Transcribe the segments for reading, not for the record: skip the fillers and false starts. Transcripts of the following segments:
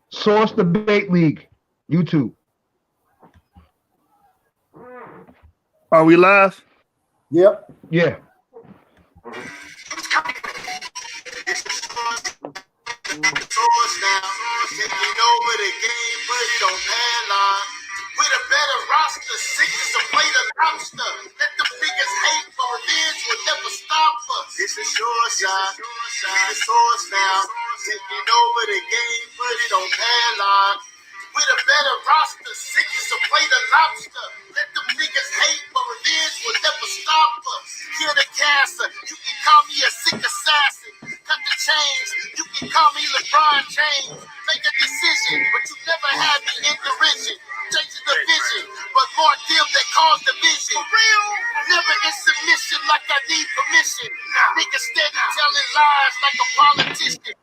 Source Debate League, YouTube. Are we live? Yep. Yeah. Taking over the game, put it on padlock. With a better roster, six is a plate of lobster. Let the biggest hate for revenge will never stop us. This is your shot, be the source now. Taking over the game, put it on padlock. With a better roster, six is a plate of lobster. Let them niggas hate, but revenge will never stop us. Kill the cancer, you can call me a sick assassin. Cut the chains, you can call me LeBron James. Make a decision, but you never had me in derision. Changing the vision, but more them that cause division. For real, never in submission like I need permission. Niggas steady telling lies like a politician.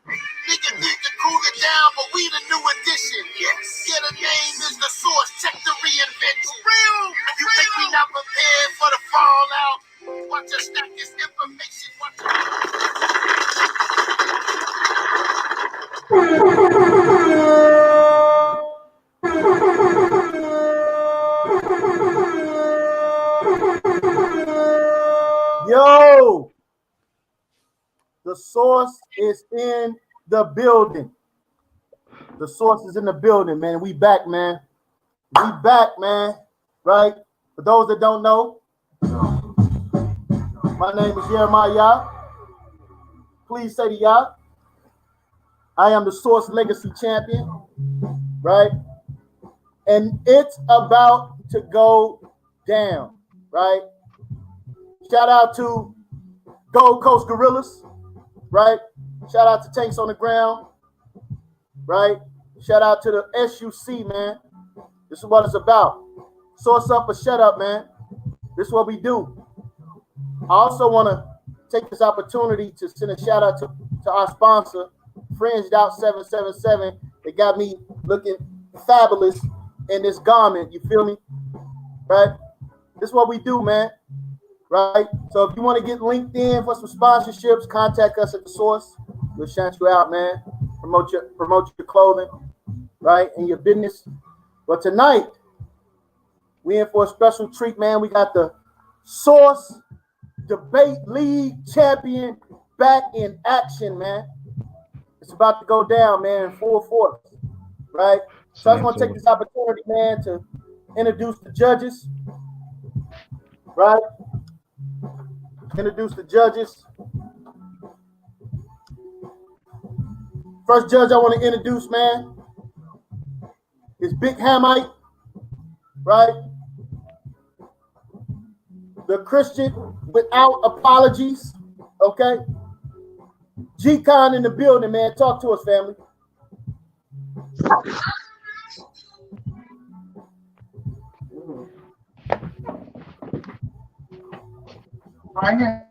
Niggas need to cool it down, but we the new edition. Yes, yeah, the name is the source. Check the reinvention. Real, you think we not prepared for the fallout? Watch us stack this information. Yo, the source is in the building. The source is in the building, man. We back, man. We back, man. Right? For those that don't know, my name is Jeremiah. Please say the Yah. I am the Source Legacy Champion, right? And it's about to go down, right? Shout out to Gold Coast Gorillas, right? Shout out to Tanks on the Ground, right? Shout out to the SUC, man. This is what it's about. Source up or shut up, man. This is what we do. I also want to take this opportunity to send a shout out to our sponsor, Fringed Out 777. They got me looking fabulous in this garment. You feel me? Right? This is what we do, man. Right? So if you want to get linked in for some sponsorships, contact us at the source. We'll shout you out, man. Promote your clothing, right? And your business. But tonight, we in for a special treat, man. We got the Source Debate League champion back in action, man. It's about to go down, man, in full force, right? So I just want to take this opportunity, man, to introduce the judges, right? Introduce the judges. First judge I want to introduce, man, is Big Hamite, right? The Christian without apologies, okay? G-Con in the building, man. Talk to us, family. Right here.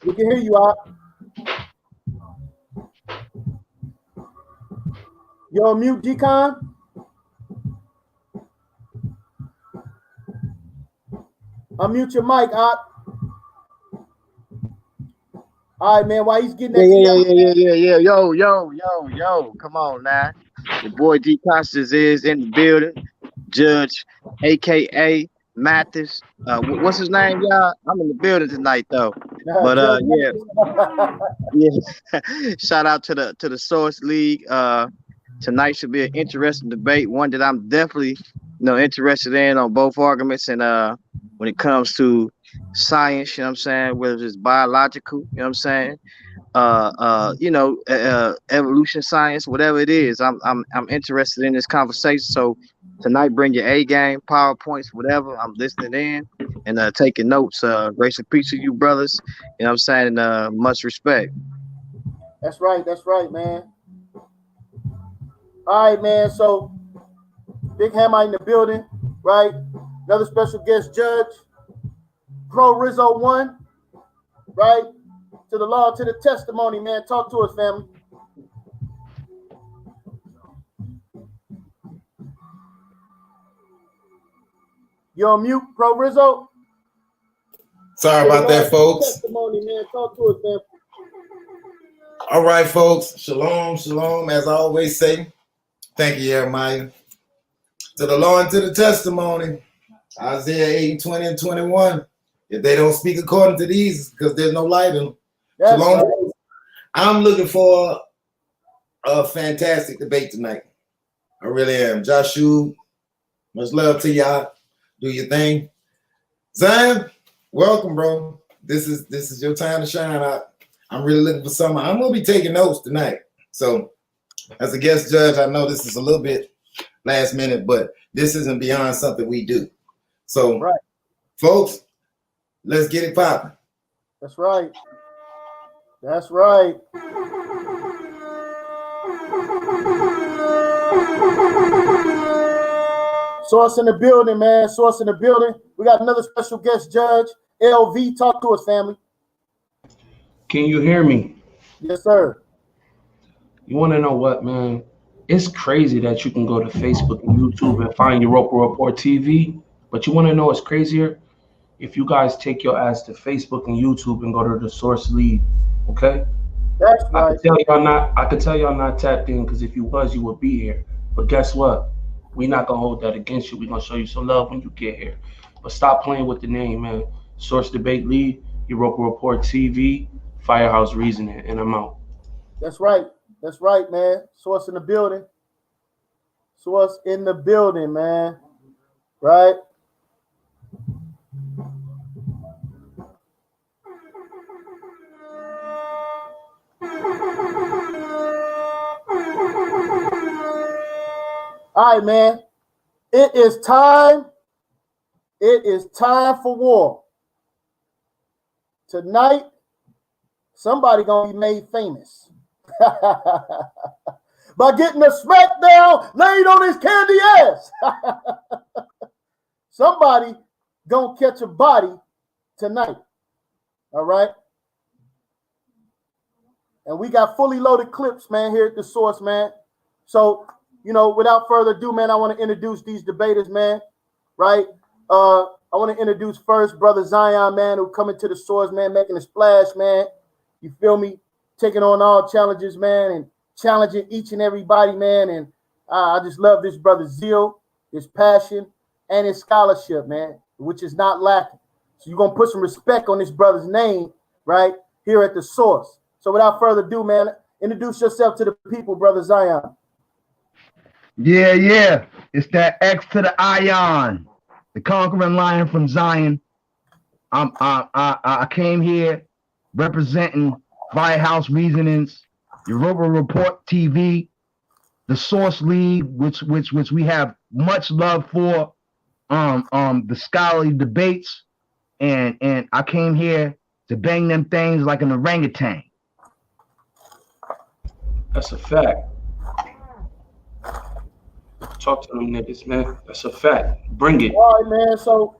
We can hear you out. You're on mute, G-Con? Unmute your mic, Op. All right, man. While he's getting that, Yeah. Yo. Come on now. Your boy D Costas is in the building. Judge, aka Mathis. What's his name, y'all? I'm in the building tonight, though. But yeah. Shout out to the Source League. Tonight should be an interesting debate, one that I'm definitely interested in on both arguments. And when it comes to science, you know what I'm saying, whether it's biological, you know what I'm saying, evolution science, whatever it is, I'm interested in this conversation. So tonight, bring your A game, PowerPoints, whatever. I'm listening in and taking notes. Grace and peace to you, brothers. You know what I'm saying? And much respect. That's right, man. All right, man. So Big Hammer in the building, right? Another special guest judge, Pro Rizzo 1, right? To the law, to the testimony, man. Talk to us, family. You're on mute, Pro Rizzo. Sorry about that, folks. Testimony, man. Talk to us, man. All right, folks. Shalom, shalom. As I always say, thank you, Jeremiah. To the law and to the testimony. Isaiah 8, 20 and 21. If they don't speak according to these, because there's no light in them. Shalom. Right. I'm looking for a fantastic debate tonight. I really am. Yashub, much love to y'all. Do your thing. Zion, welcome, bro. This is your time to shine out. I'm really looking for something. I'm gonna be taking notes tonight. So, as a guest judge, I know this is a little bit last minute, but this isn't beyond something we do. So, right, folks, let's get it popping. That's right. That's right. Source in the building, man. Source in the building. We got another special guest judge, LV. Talk to us, family. Can you hear me? Yes, sir. You want to know what, man? It's crazy that you can go to Facebook and YouTube and find Europa Report TV. But you want to know what's crazier? If you guys take your ass to Facebook and YouTube and go to the Source Lead, okay? That's right. I could tell y'all not tapped in, because if you was, you would be here. But guess what? We're not gonna hold that against you. We're gonna show you some love when you get here. But stop playing with the name, man. Source Debate Lead, Europa Report TV, Firehouse Reasoning, and I'm out. That's right. That's right, man. Source in the building. Source in the building, man. Right? All right, man. It is time. It is time for war. Tonight, somebody gonna be made famous by getting a smackdown laid on his candy ass. Somebody gonna catch a body tonight. All right. And we got fully loaded clips, man, here at the Source, man. So, you know, without further ado, man, I want to introduce these debaters, man. Right? I want to introduce first Brother Xion, man, who coming to the Source, man, making a splash, man. You feel me? Taking on all challenges, man, and challenging each and everybody, man. And I just love this brother's zeal, his passion, and his scholarship, man, which is not lacking. So you're going to put some respect on this brother's name, right, here at the Source. So without further ado, man, introduce yourself to the people, Brother Xion. Yeah. It's that X to the Ion, the conquering lion from Zion. I came here representing Firehouse Reasonings, Europa Report TV, the Source League, which we have much love for, the scholarly debates, and I came here to bang them things like an orangutan. That's a fact. Talk to them niggas, man. That's a fact. Bring it. All right, man. So,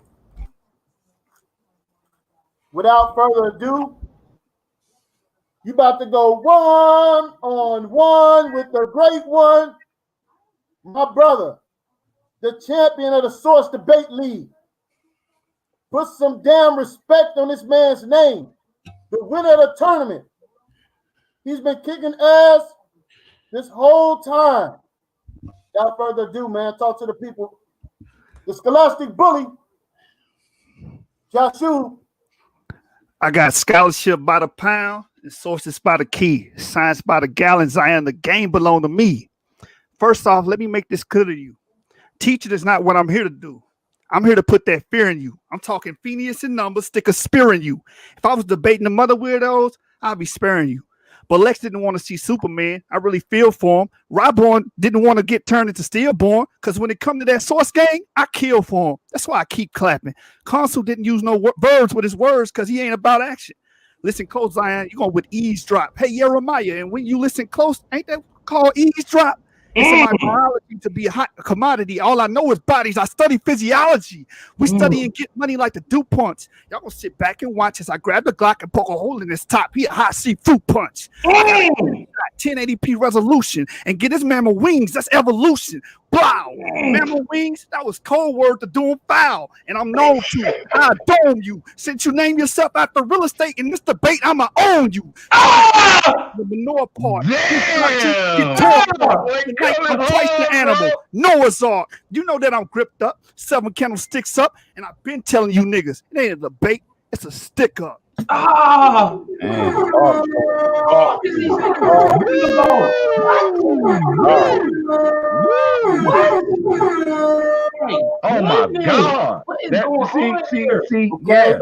without further ado, you about to go one-on-one with the great one, my brother, the champion of the Source Debate League. Put some damn respect on this man's name. The winner of the tournament. He's been kicking ass this whole time. Without further ado, man, talk to the people. The Scholastic Bully, Yashub. I got scholarship by the pound and sources by the key, science by the gallon. Zion, the game belong to me. First off, let me make this clear to you. Teaching is not what I'm here to do. I'm here to put that fear in you. I'm talking Phineas and numbers, stick a spear in you. If I was debating the mother weirdos, I'd be sparing you. But Lex didn't want to see Superman. I really feel for him. Ryborn didn't want to get turned into Stillborn, because when it come to that Source gang, I kill for him. That's why I keep clapping. Consul didn't use no verbs with his words because he ain't about action. Listen close, Zion. You're going with eavesdrop. Hey, Jeremiah, and when you listen close, ain't that called eavesdrop? It's in my biology to be a hot commodity. All I know is bodies. I study physiology. We study and get money like the DuPonts. Y'all gonna sit back and watch as I grab the Glock and poke a hole in his top. He a hot seafood punch. 1080p resolution and get this mammal wings. That's evolution. Wow, mammal wings. That was code word to doing foul, and I'm known to. I dome you. Since you name yourself after real estate in this debate, I'ma own you. The manure part. Damn. Tonight, I'm twice the animal. Noah's Ark. You know that I'm gripped up. 7 candlesticks up, and I've been telling you niggas, it ain't a debate. It's a stick up. Ah! Oh my God! See, yeah,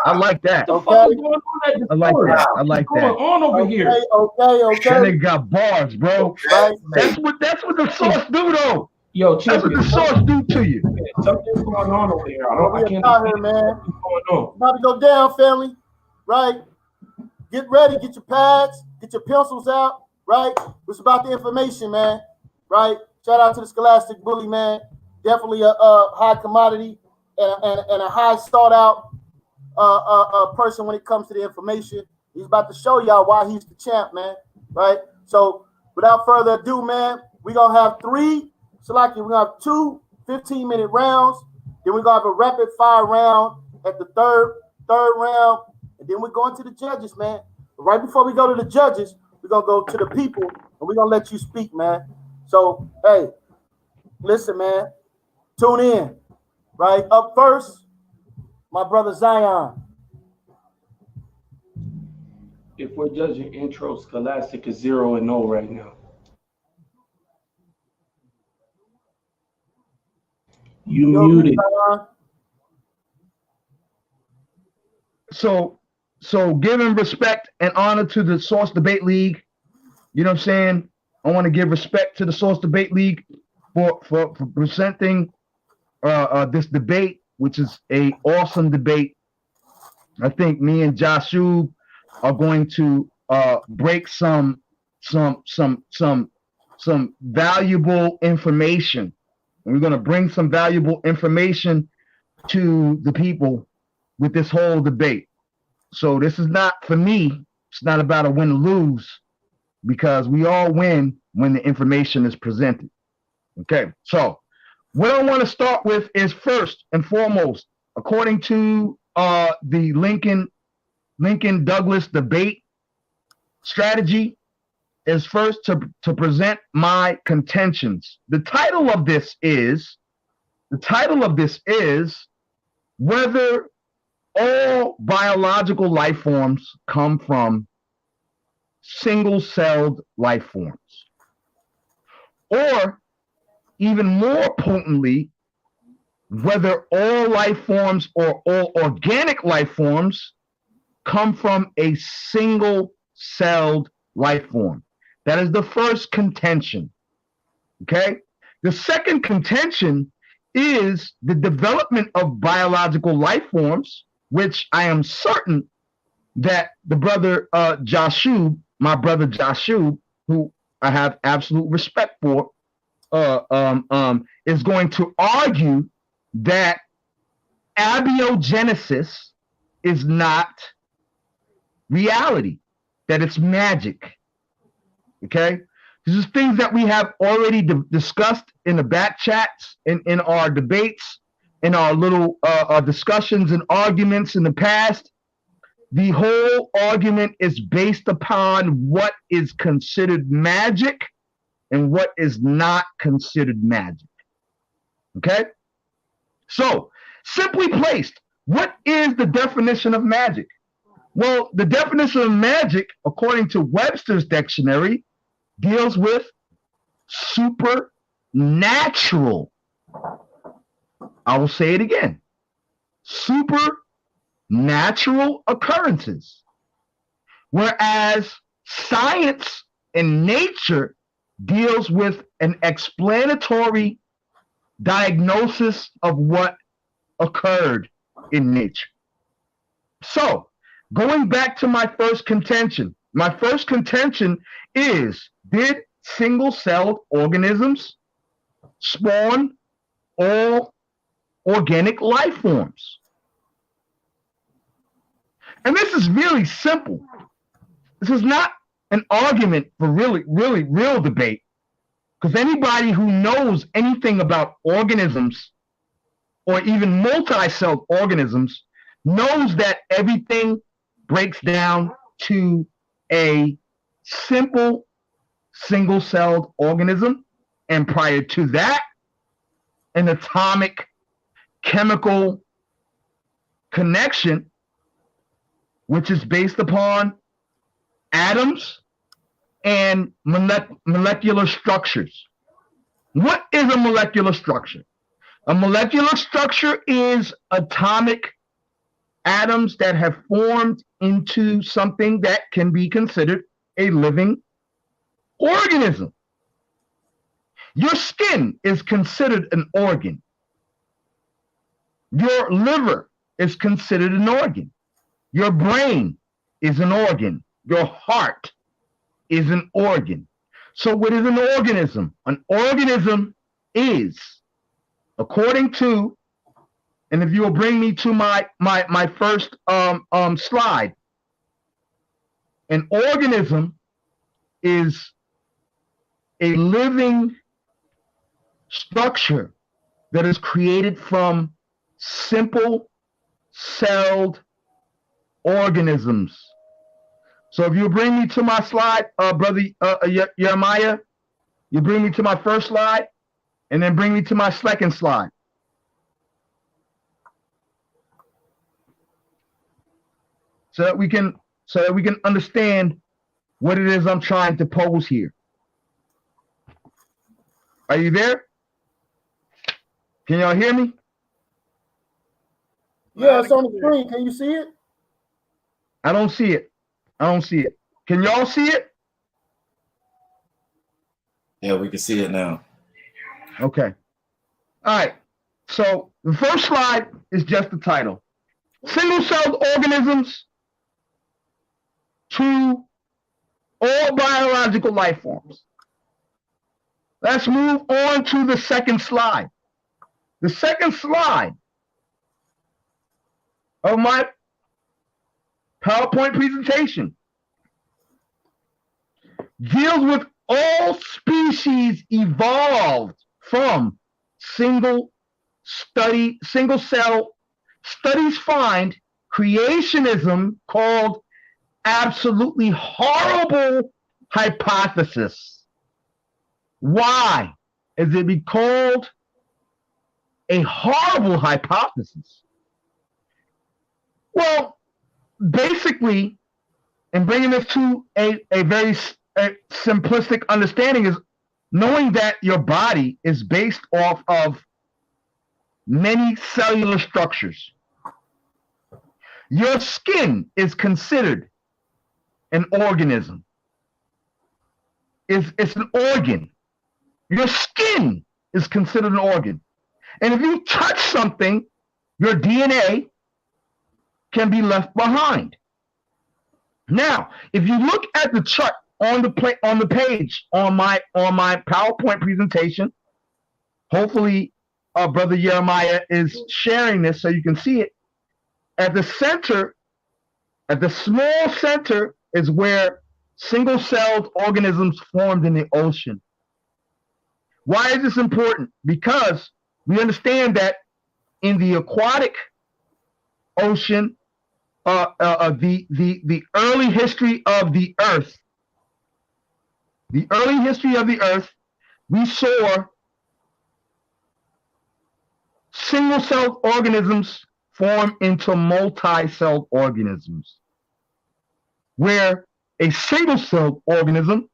I like that. What the fuck is going on at the I like store? that. I like What's that. going on over here? Okay. That nigga got bars, bro. Right. That's what the sauce do, though. Yo, That's what champion, the sauce do to you. something's going on over here. I can't out here, man. what's going on. About to go down, family. Right. Get ready. Get your pads. Get your pencils out. Right. It's about the information, man. Right. Shout out to the Scholastic Bully, man. Definitely a high commodity and a high sought out person when it comes to the information. He's about to show y'all why he's the champ, man. Right. So without further ado, man, we're gonna have we're gonna have 2 15-minute rounds. Then we're gonna have a rapid fire round at the third round, and then we're going to the judges, man. But right before we go to the judges, we're gonna go to the people, and we're gonna let you speak, man. So, hey, listen, man, tune in. Right up first, my brother Xion. If we're judging intro, Scholastic is 0-0 right now. You muted. So giving respect and honor to the Source Debate League, you know what I'm saying? I want to give respect to the Source Debate League for presenting this debate, which is a awesome debate. I think me and Yashub are going to break some valuable information. And we're going to bring some valuable information to the people with this whole debate. So this is not, for me, it's not about a win or lose, because we all win when the information is presented. Okay, so what I want to start with is, first and foremost, according to the Lincoln Douglas debate strategy, is first to present my contentions. The title of this is whether all biological life forms come from single-celled life forms, or even more potently, whether all life forms or all organic life forms come from a single-celled life form. That is the first contention. Okay? The second contention is the development of biological life forms, which I am certain that the brother Yashub, my brother Yashub, who I have absolute respect for, is going to argue that abiogenesis is not reality, that it's magic. Okay? This is things that we have already discussed in the back chats, in our debates, in our little discussions and arguments in the past. The whole argument is based upon what is considered magic and what is not considered magic. Okay? So, simply placed, what is the definition of magic? Well, the definition of magic, according to Webster's dictionary, deals with supernatural. I will say it again. Supernatural occurrences. Whereas science and nature deals with an explanatory diagnosis of what occurred in nature. So, going back to my first contention is, did single-celled organisms spawn all organic life forms? And this is really simple. This is not an argument for real debate. Because anybody who knows anything about organisms or even multi-celled organisms knows that everything breaks down to a simple single-celled organism. And prior to that, an atomic chemical connection, which is based upon atoms and molecular structures. What is a molecular structure? A molecular structure is atomic atoms that have formed into something that can be considered a living organism. Your skin is considered an organ. Your liver is considered an organ. Your brain is an organ. Your heart is an organ. So what is an organism? An organism is, according to, and if you will bring me to my first slide, an organism is a living structure that is created from simple celled organisms. So if you bring me to my slide, brother Jeremiah, you bring me to my first slide, and then bring me to my second slide. So that we can understand what it is I'm trying to pose here. Are you there? Can y'all hear me? Yeah, it's on the screen. Can you see it? I don't see it. I don't see it. Can y'all see it? Yeah, we can see it now. Okay. All right. So the first slide is just the title. Single-celled organisms to all biological life forms. Let's move on to the second slide. The second slide of my PowerPoint presentation deals with all species evolved from single cell. Studies find creationism called absolutely horrible hypothesis. Why is it be called a horrible hypothesis? Well, basically, and bringing this to a very simplistic understanding, is knowing that your body is based off of many cellular structures. Your skin is considered an organism. It's an organ. Your skin is considered an organ. And if you touch something, your DNA can be left behind. Now, if you look at the chart on the page on my PowerPoint presentation, hopefully Brother Jeremiah is sharing this so you can see it. At the center, at the small center, is where single-celled organisms formed in the ocean. Why is this important? Because we understand that in the aquatic ocean, the early history of the Earth, we saw single-celled organisms form into multi-celled organisms, where a single-celled organism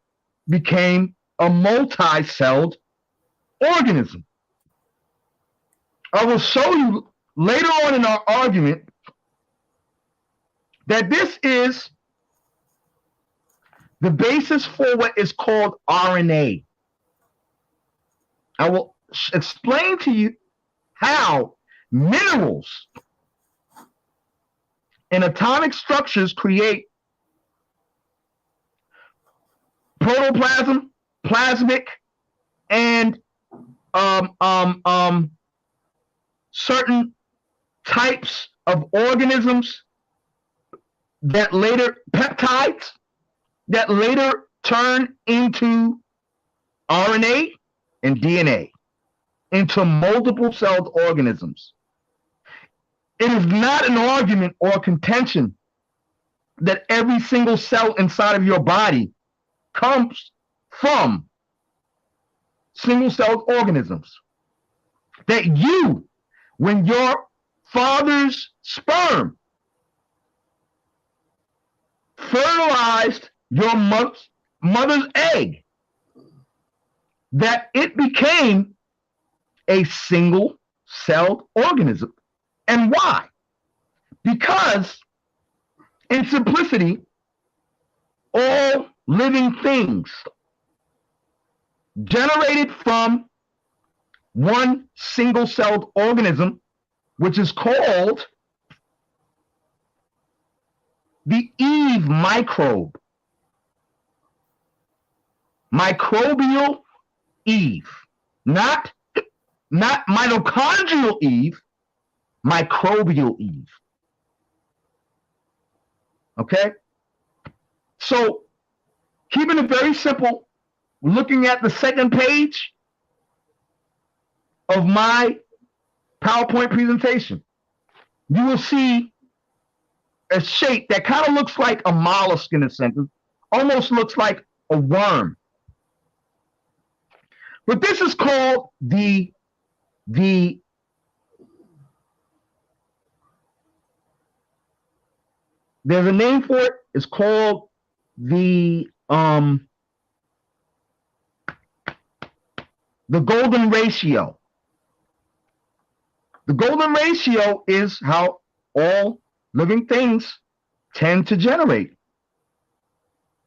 became a multi-celled organism. I will show you later on in our argument that this is the basis for what is called RNA. I will explain to you how minerals and atomic structures create protoplasm, plasmic, and certain types of organisms that later peptides that later turn into RNA and DNA, into multiple-celled organisms. It is not an argument or contention that every single cell inside of your body comes from single-celled organisms. That you, when your father's sperm fertilized your mother's egg, that it became a single-celled organism. And why? Because, in simplicity, all living things generated from one single-celled organism, which is called the Eve microbe. Microbial Eve. Not mitochondrial Eve, microbial Eve. Okay? So, keeping it very simple, looking at the second page of my PowerPoint presentation, you will see a shape that kind of looks like a mollusk in a sense, almost looks like a worm. But this is called there's a name for it. It's called the golden ratio. The golden ratio is how all living things tend to generate.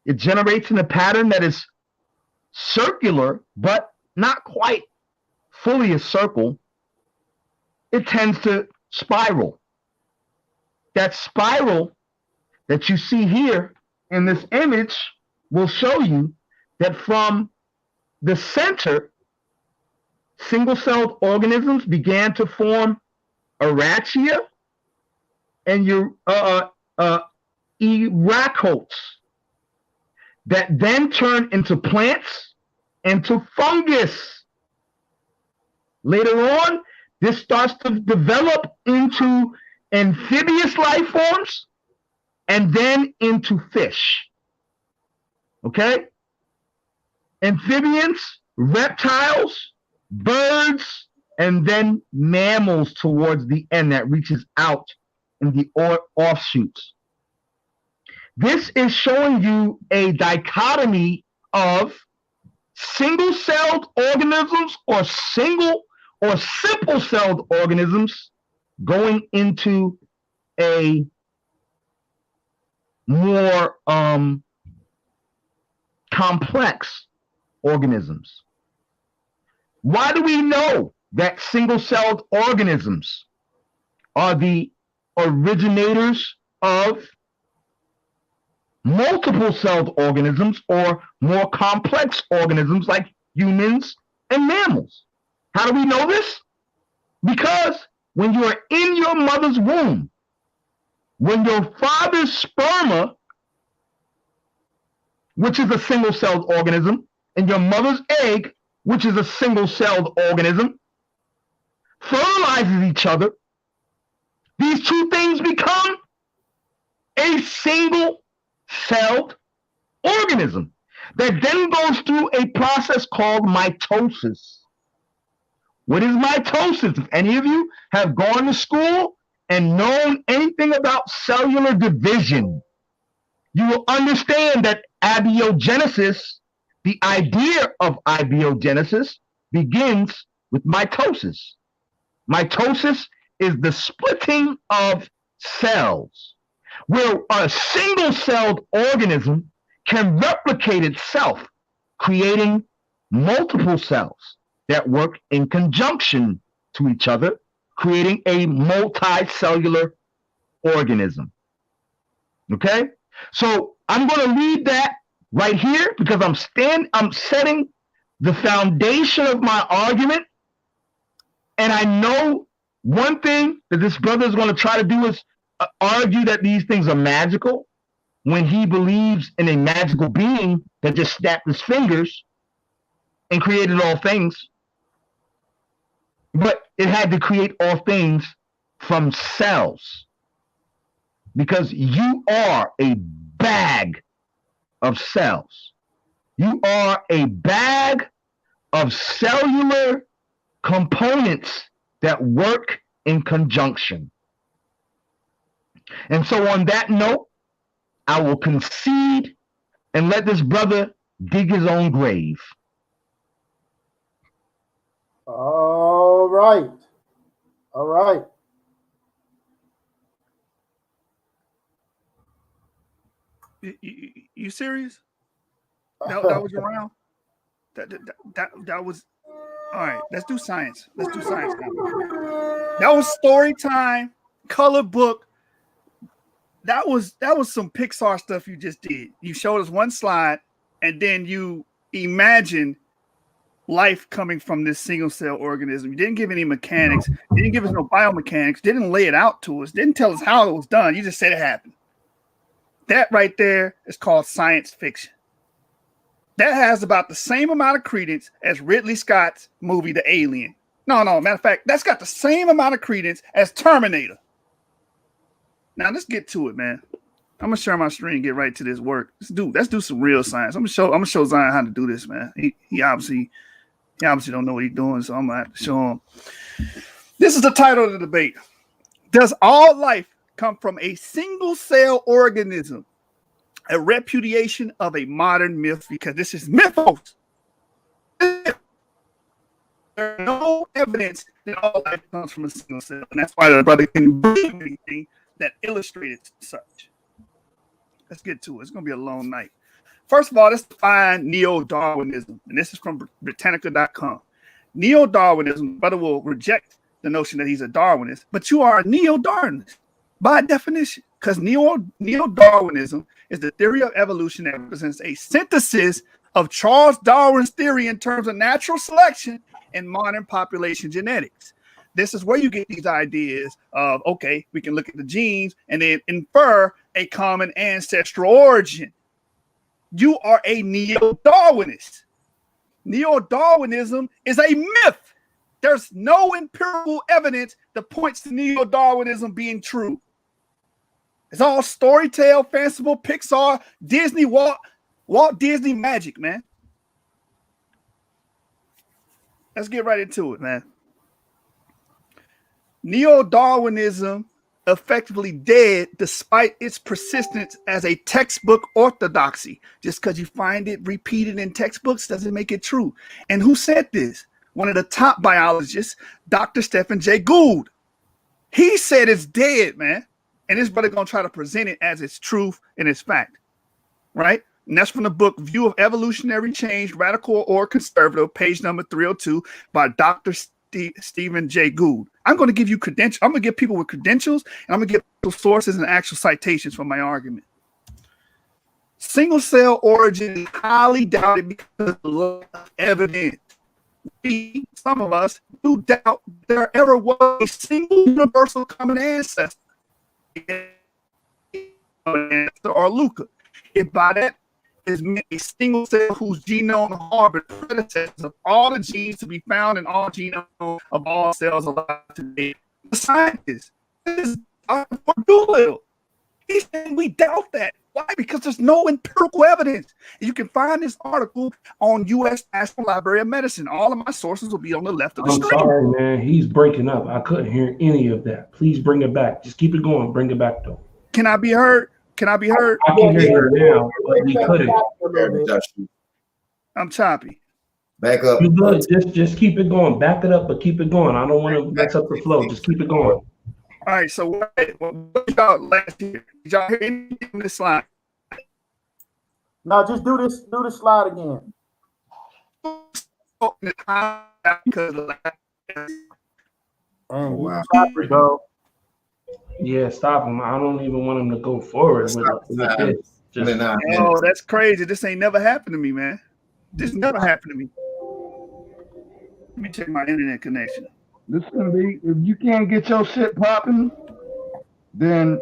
It generates in a pattern that is circular, but not quite fully a circle. It tends to spiral. That spiral that you see here in this image will show you that from the center, single-celled organisms began to form archaea and eukaryotes that then turn into plants, into fungus. Later on, this starts to develop into amphibious life forms and then into fish. Okay? Amphibians, reptiles, birds, and then mammals towards the end that reaches out in the offshoots. This is showing you a dichotomy of single-celled organisms or single or simple-celled organisms going into a more complex organisms. Why do we know that single-celled organisms are the originators of multiple-celled organisms or more complex organisms like humans and mammals? How do we know this? Because when you are in your mother's womb, when your father's sperma, which is a single-celled organism, and your mother's egg, which is a single-celled organism, fertilizes each other, these two things become a single-celled organism that then goes through a process called mitosis. What is mitosis? If any of you have gone to school and known anything about cellular division, you will understand that abiogenesis, the idea of abiogenesis, begins with mitosis. Mitosis is the splitting of cells, where a single-celled organism can replicate itself, creating multiple cells that work in conjunction to each other, creating a multicellular organism. Okay? So I'm going to leave that right here because I'm setting the foundation of my argument. And I know one thing that this brother is going to try to do is argue that these things are magical. when he believes in a magical being that just snapped his fingers and created all things. But it had to create all things from cells, because you are a bag of cells. You are a bag of cellular components that work in conjunction. And so on that note, I will concede and let this brother dig his own grave. All right. All right. You serious? That was around? That was all right. Let's do science. Let's do science now. That was story time, color book. That was some Pixar stuff you just did. You showed us one slide, and then you imagined life coming from this single cell organism. You didn't give any mechanics, didn't give us no biomechanics, didn't lay it out to us, didn't tell us how it was done. You just said it happened. That right there is called science fiction. That has about the same amount of credence as Ridley Scott's movie, The Alien. No, matter of fact, that's got the same amount of credence as Terminator. Now let's get to it, man. I'm gonna share my screen and get right to this work. Let's do some real science. I'm gonna show Zion how to do this, man. He obviously don't know what he's doing, so I'm gonna have to show him. This is the title of the debate. Does all life come from a single cell organism? A repudiation of a modern myth, because this is mythos. There's no evidence that all life comes from a single cell, and that's why the brother can bring anything that illustrated such. Let's get to it. It's going to be a long night. First of all, let's define neo-Darwinism, and this is from Britannica.com. Neo-Darwinism, brother will reject the notion that he's a Darwinist, but you are a neo-Darwinist by definition, because neo-Darwinism is the theory of evolution that represents a synthesis of Charles Darwin's theory in terms of natural selection and modern population genetics. This is where you get these ideas of, okay, we can look at the genes and then infer a common ancestral origin. You are a neo-Darwinist. Neo-Darwinism is a myth. There's no empirical evidence that points to neo-Darwinism being true. It's all story tale, fanciful, Pixar, Disney, Walt Disney magic, man. Let's get right into it, man. Neo-Darwinism effectively dead despite its persistence as a textbook orthodoxy. Just because you find it repeated in textbooks doesn't make it true. And who said this? One of the top biologists, Dr. Stephen Jay Gould. He said it's dead, man. And this brother gonna try to present it as its truth and its fact, right? And that's from the book View of Evolutionary Change, Radical or Conservative, page number 302 by Dr. Stephen Jay Gould. I'm going to give you credentials. I'm going to give people with credentials, and I'm going to give sources and actual citations for my argument. Single cell origin is highly doubted because of lack of evidence. Some of us do doubt there ever was a single universal common ancestor or Luca. If by that is meant a single cell whose genome harbored predecessors of all the genes to be found in all genomes of all cells alive today. The scientist, this is Dr. Doolittle. He said we doubt that. Why? Because there's no empirical evidence. And you can find this article on U.S. National Library of Medicine. All of my sources will be on the left of the screen. I'm sorry, man. He's breaking up. I couldn't hear any of that. Please bring it back. Just keep it going. Bring it back, though. Can I be heard? Can I be heard? I can hear you now, but we couldn't. I'm choppy. Back up. You good? Just keep it going. Back it up, but keep it going. I don't want to mess up the flow. Just keep it going. All right. So what y'all last year? Did y'all hear anything from this slide? No, just do this. Do the slide again. Wow. Bro. Yeah, stop him. I don't even want him to go forward with this. Oh, that's crazy. This ain't never happened to me, man. This never happened to me. Let me check my internet connection. This is gonna be, if you can't get your shit popping, then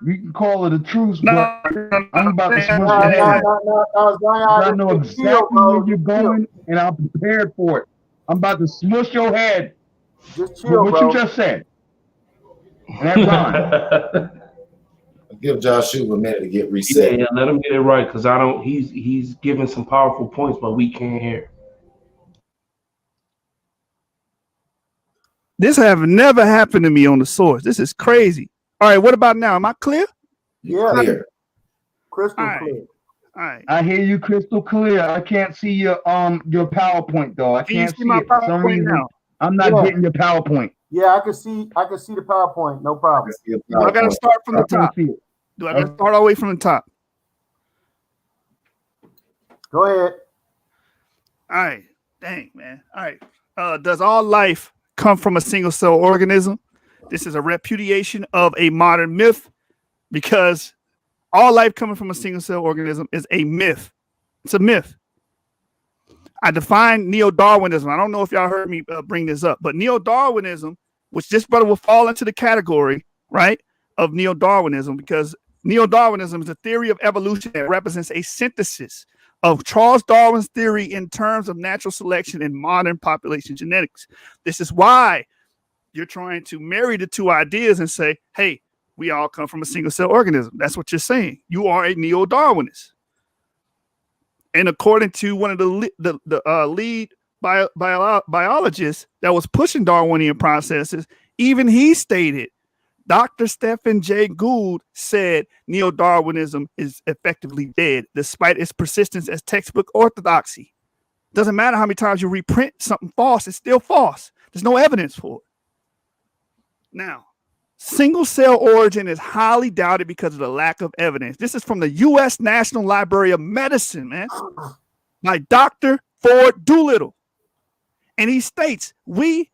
You can call it a truce, No, but I'm about to smush No, your no, head. no, no, Zion, I know just exactly chill, bro. where you're Just chill. going, and I'm prepared for it. I'm about to smush your head Just with chill, what bro. you just said. And that rhyme. Give Yashub a minute to get reset. Yeah, let him get it right because I don't. He's giving some powerful points, but we can't hear. This have never happened to me on the source. This is crazy. All right, what about now? Am I clear? You're Yeah. clear. Crystal All right. clear. All right. I hear you crystal clear. I can't see your PowerPoint though. I Can you can't see see my it for some PowerPoint reason. now? I'm not Yeah. getting your PowerPoint. Yeah, I can see the PowerPoint. No problem. Do I got to start from I the can't top? see it. Do I got to start all the way from the top? Go ahead. All right. Dang, man. All right. Does all life come from a single cell organism? This is a repudiation of a modern myth because all life coming from a single cell organism is a myth. It's a myth. I define neo-Darwinism. I don't know if y'all heard me bring this up, but neo-Darwinism, which this brother will fall into the category, right, of neo-Darwinism, because neo-Darwinism is a theory of evolution that represents a synthesis of Charles Darwin's theory in terms of natural selection and modern population genetics. This is why you're trying to marry the two ideas and say, hey, we all come from a single cell organism. That's what you're saying. You are a neo-Darwinist. And according to one of the lead biologists that was pushing Darwinian processes, even he stated, Dr. Stephen Jay Gould said neo-Darwinism is effectively dead, despite its persistence as textbook orthodoxy. Doesn't matter how many times you reprint something false, it's still false. There's no evidence for it. Now, single cell origin is highly doubted because of the lack of evidence. This is from the U.S. National Library of Medicine, man, by Dr. Ford Doolittle. And he states,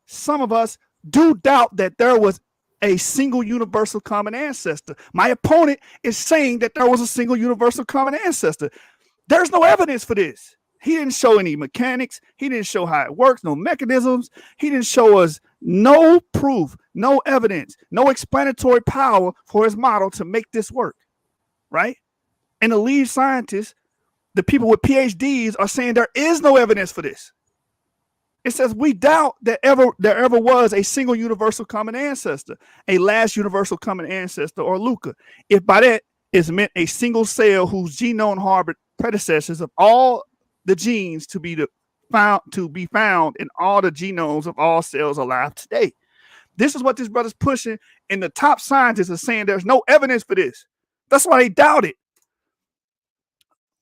some of us, do doubt that there was a single universal common ancestor. My opponent is saying that there was a single universal common ancestor. There's no evidence for this. He didn't show any mechanics. He didn't show how it works, no mechanisms. He didn't show us no proof, no evidence, no explanatory power for his model to make this work, right? And the lead scientists, the people with PhDs, are saying there is no evidence for this. It says we doubt that there ever was a single universal common ancestor, a last universal common ancestor, or LUCA. If by that is meant a single cell whose genome harbored predecessors of all the genes to be found in all the genomes of all cells alive today. This is what this brother's pushing, and the top scientists are saying there's no evidence for this. That's why they doubt it.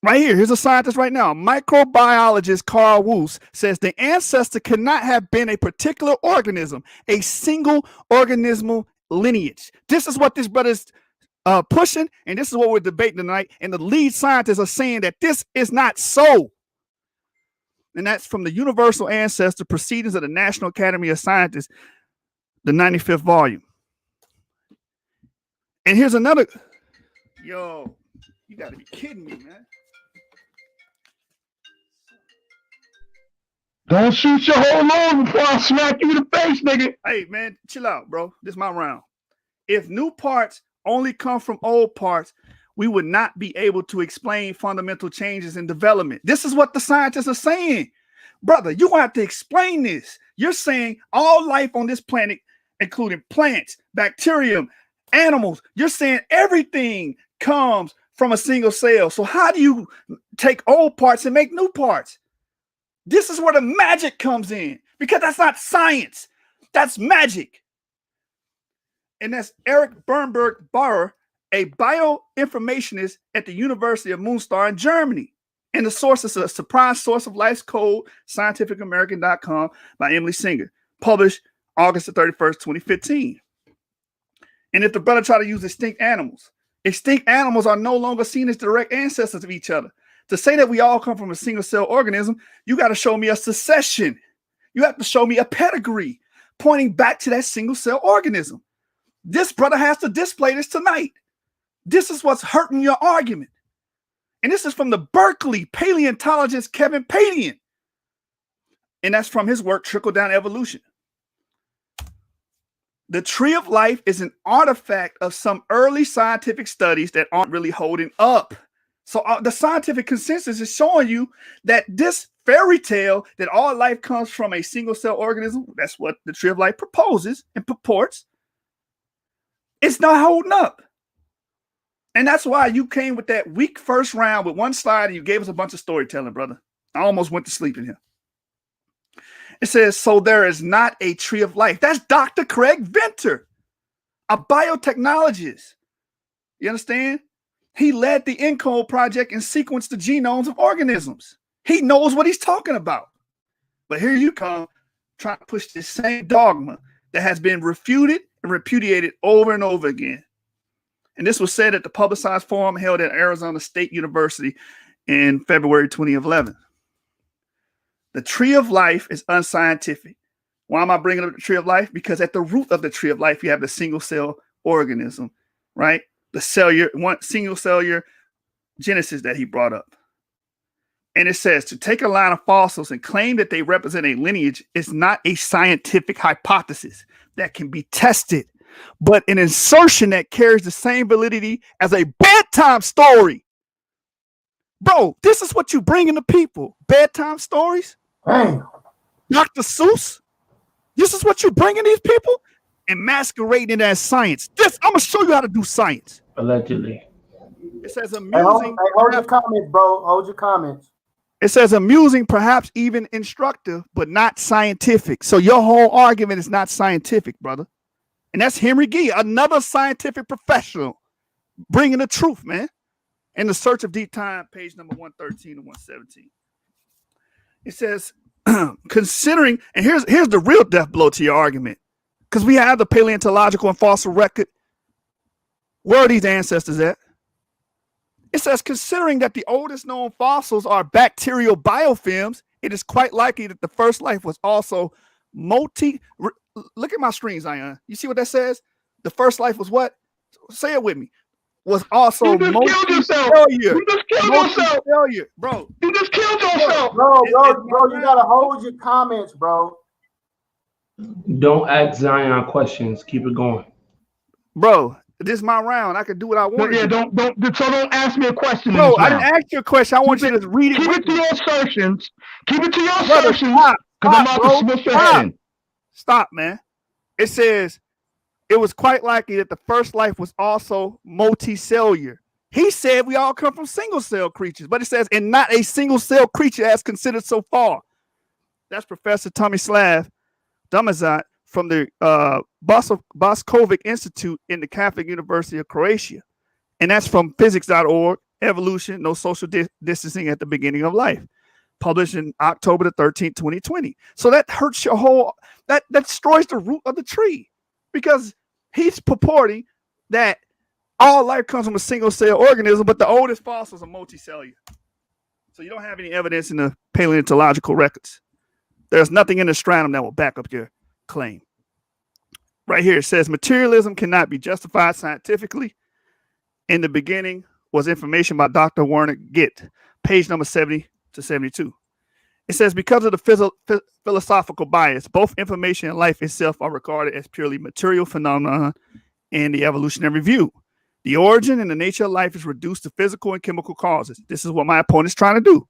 Right here, here's a scientist right now. Microbiologist Carl Woos says the ancestor cannot have been a particular organism, a single organismal lineage. This is what this brother's pushing, and this is what we're debating tonight. And the lead scientists are saying that this is not so. And that's from the Universal Ancestor Proceedings of the National Academy of Sciences, the 95th volume. And here's another. Yo, you got to be kidding me, man. Don't shoot your whole load before I smack you in the face, nigga. Hey, man, chill out, bro. This is my round. If new parts only come from old parts, we would not be able to explain fundamental changes in development. This is what the scientists are saying. Brother, you're going to have to explain this. You're saying all life on this planet, including plants, bacterium, animals, you're saying everything comes from a single cell. So how do you take old parts and make new parts? This is where the magic comes in, because that's not science. That's magic. And that's Eric Bernberg-Bauer, a bioinformationist at the University of Münster in Germany. And the source is a surprise source of life's code, scientificamerican.com by Emily Singer, published August the 31st, 2015. And if the brother try to use extinct animals are no longer seen as direct ancestors of each other. To say that we all come from a single cell organism, you got to show me a succession. You have to show me a pedigree pointing back to that single cell organism. This brother has to display this tonight. This is what's hurting your argument. And this is from the Berkeley paleontologist Kevin Padian. And that's from his work, Trickle Down Evolution. The tree of life is an artifact of some early scientific studies that aren't really holding up. So the scientific consensus is showing you that this fairy tale that all life comes from a single cell organism, that's what the tree of life proposes and purports, it's not holding up. And that's why you came with that weak first round with one slide and you gave us a bunch of storytelling, brother. I almost went to sleep in here. It says, so there is not a tree of life. That's Dr. Craig Venter, a biotechnologist. You understand? He led the ENCODE project and sequenced the genomes of organisms. He knows what he's talking about. But here you come trying to push this same dogma that has been refuted and repudiated over and over again. And this was said at the publicized forum held at Arizona State University in February 2011. The tree of life is unscientific. Why am I bringing up the tree of life? Because at the root of the tree of life, you have the single cell organism, right? The single cellular genesis that he brought up. And it says to take a line of fossils and claim that they represent a lineage is not a scientific hypothesis that can be tested, but an insertion that carries the same validity as a bedtime story. Bro, this is what you bring in to people. Bedtime stories. Damn. Dr. Seuss. This is what you bring in these people and masquerading as science. I'm going to show you how to do science. Allegedly. It says amusing. Hold your comments, bro. Hold your comments. It says amusing, perhaps even instructive, but not scientific. So your whole argument is not scientific, brother. And that's Henry Gee, another scientific professional, bringing the truth, man. In the Search of Deep Time, page number 113 and 117. It says, considering, and here's the real death blow to your argument, because we have the paleontological and fossil record. Where are these ancestors at? It says, considering that the oldest known fossils are bacterial biofilms, it is quite likely that the first life was also look at my screen, Zion. You see what that says? The first life was what? Say it with me. Was also multicellular. You just killed yourself. Bro. You just killed yourself. Bro, you gotta hold your comments, bro. Don't ask Zion questions. Keep it going. Bro, this is my round. I can do what I want. Yeah, don't ask me a question. Bro, I didn't ask you a question. I want you to read it. Keep it to your assertions. Keep it to your Brother, assertions. Because I'm about to switch your head in. Stop, man. It says it was quite likely that the first life was also multicellular. He said we all come from single cell creatures, but it says, and not a single cell creature as considered so far. That's Professor Tomislav Domazat from the Boskovic Institute in the Catholic University of Croatia. And that's from physics.org, Evolution, No Social Distancing at the Beginning of Life, published in October the 13th, 2020. So that hurts your whole, that destroys the root of the tree, because he's purporting that all life comes from a single cell organism, but the oldest fossils are multicellular. So you don't have any evidence in the paleontological records. There's nothing in the stratum that will back up your claim. Right here, it says materialism cannot be justified scientifically. In the beginning was information by Dr. Werner Gitt, page number 70 to 72. It says, because of the philosophical bias, both information and life itself are regarded as purely material phenomena in the evolutionary view. The origin and the nature of life is reduced to physical and chemical causes. This is what my opponent is trying to do.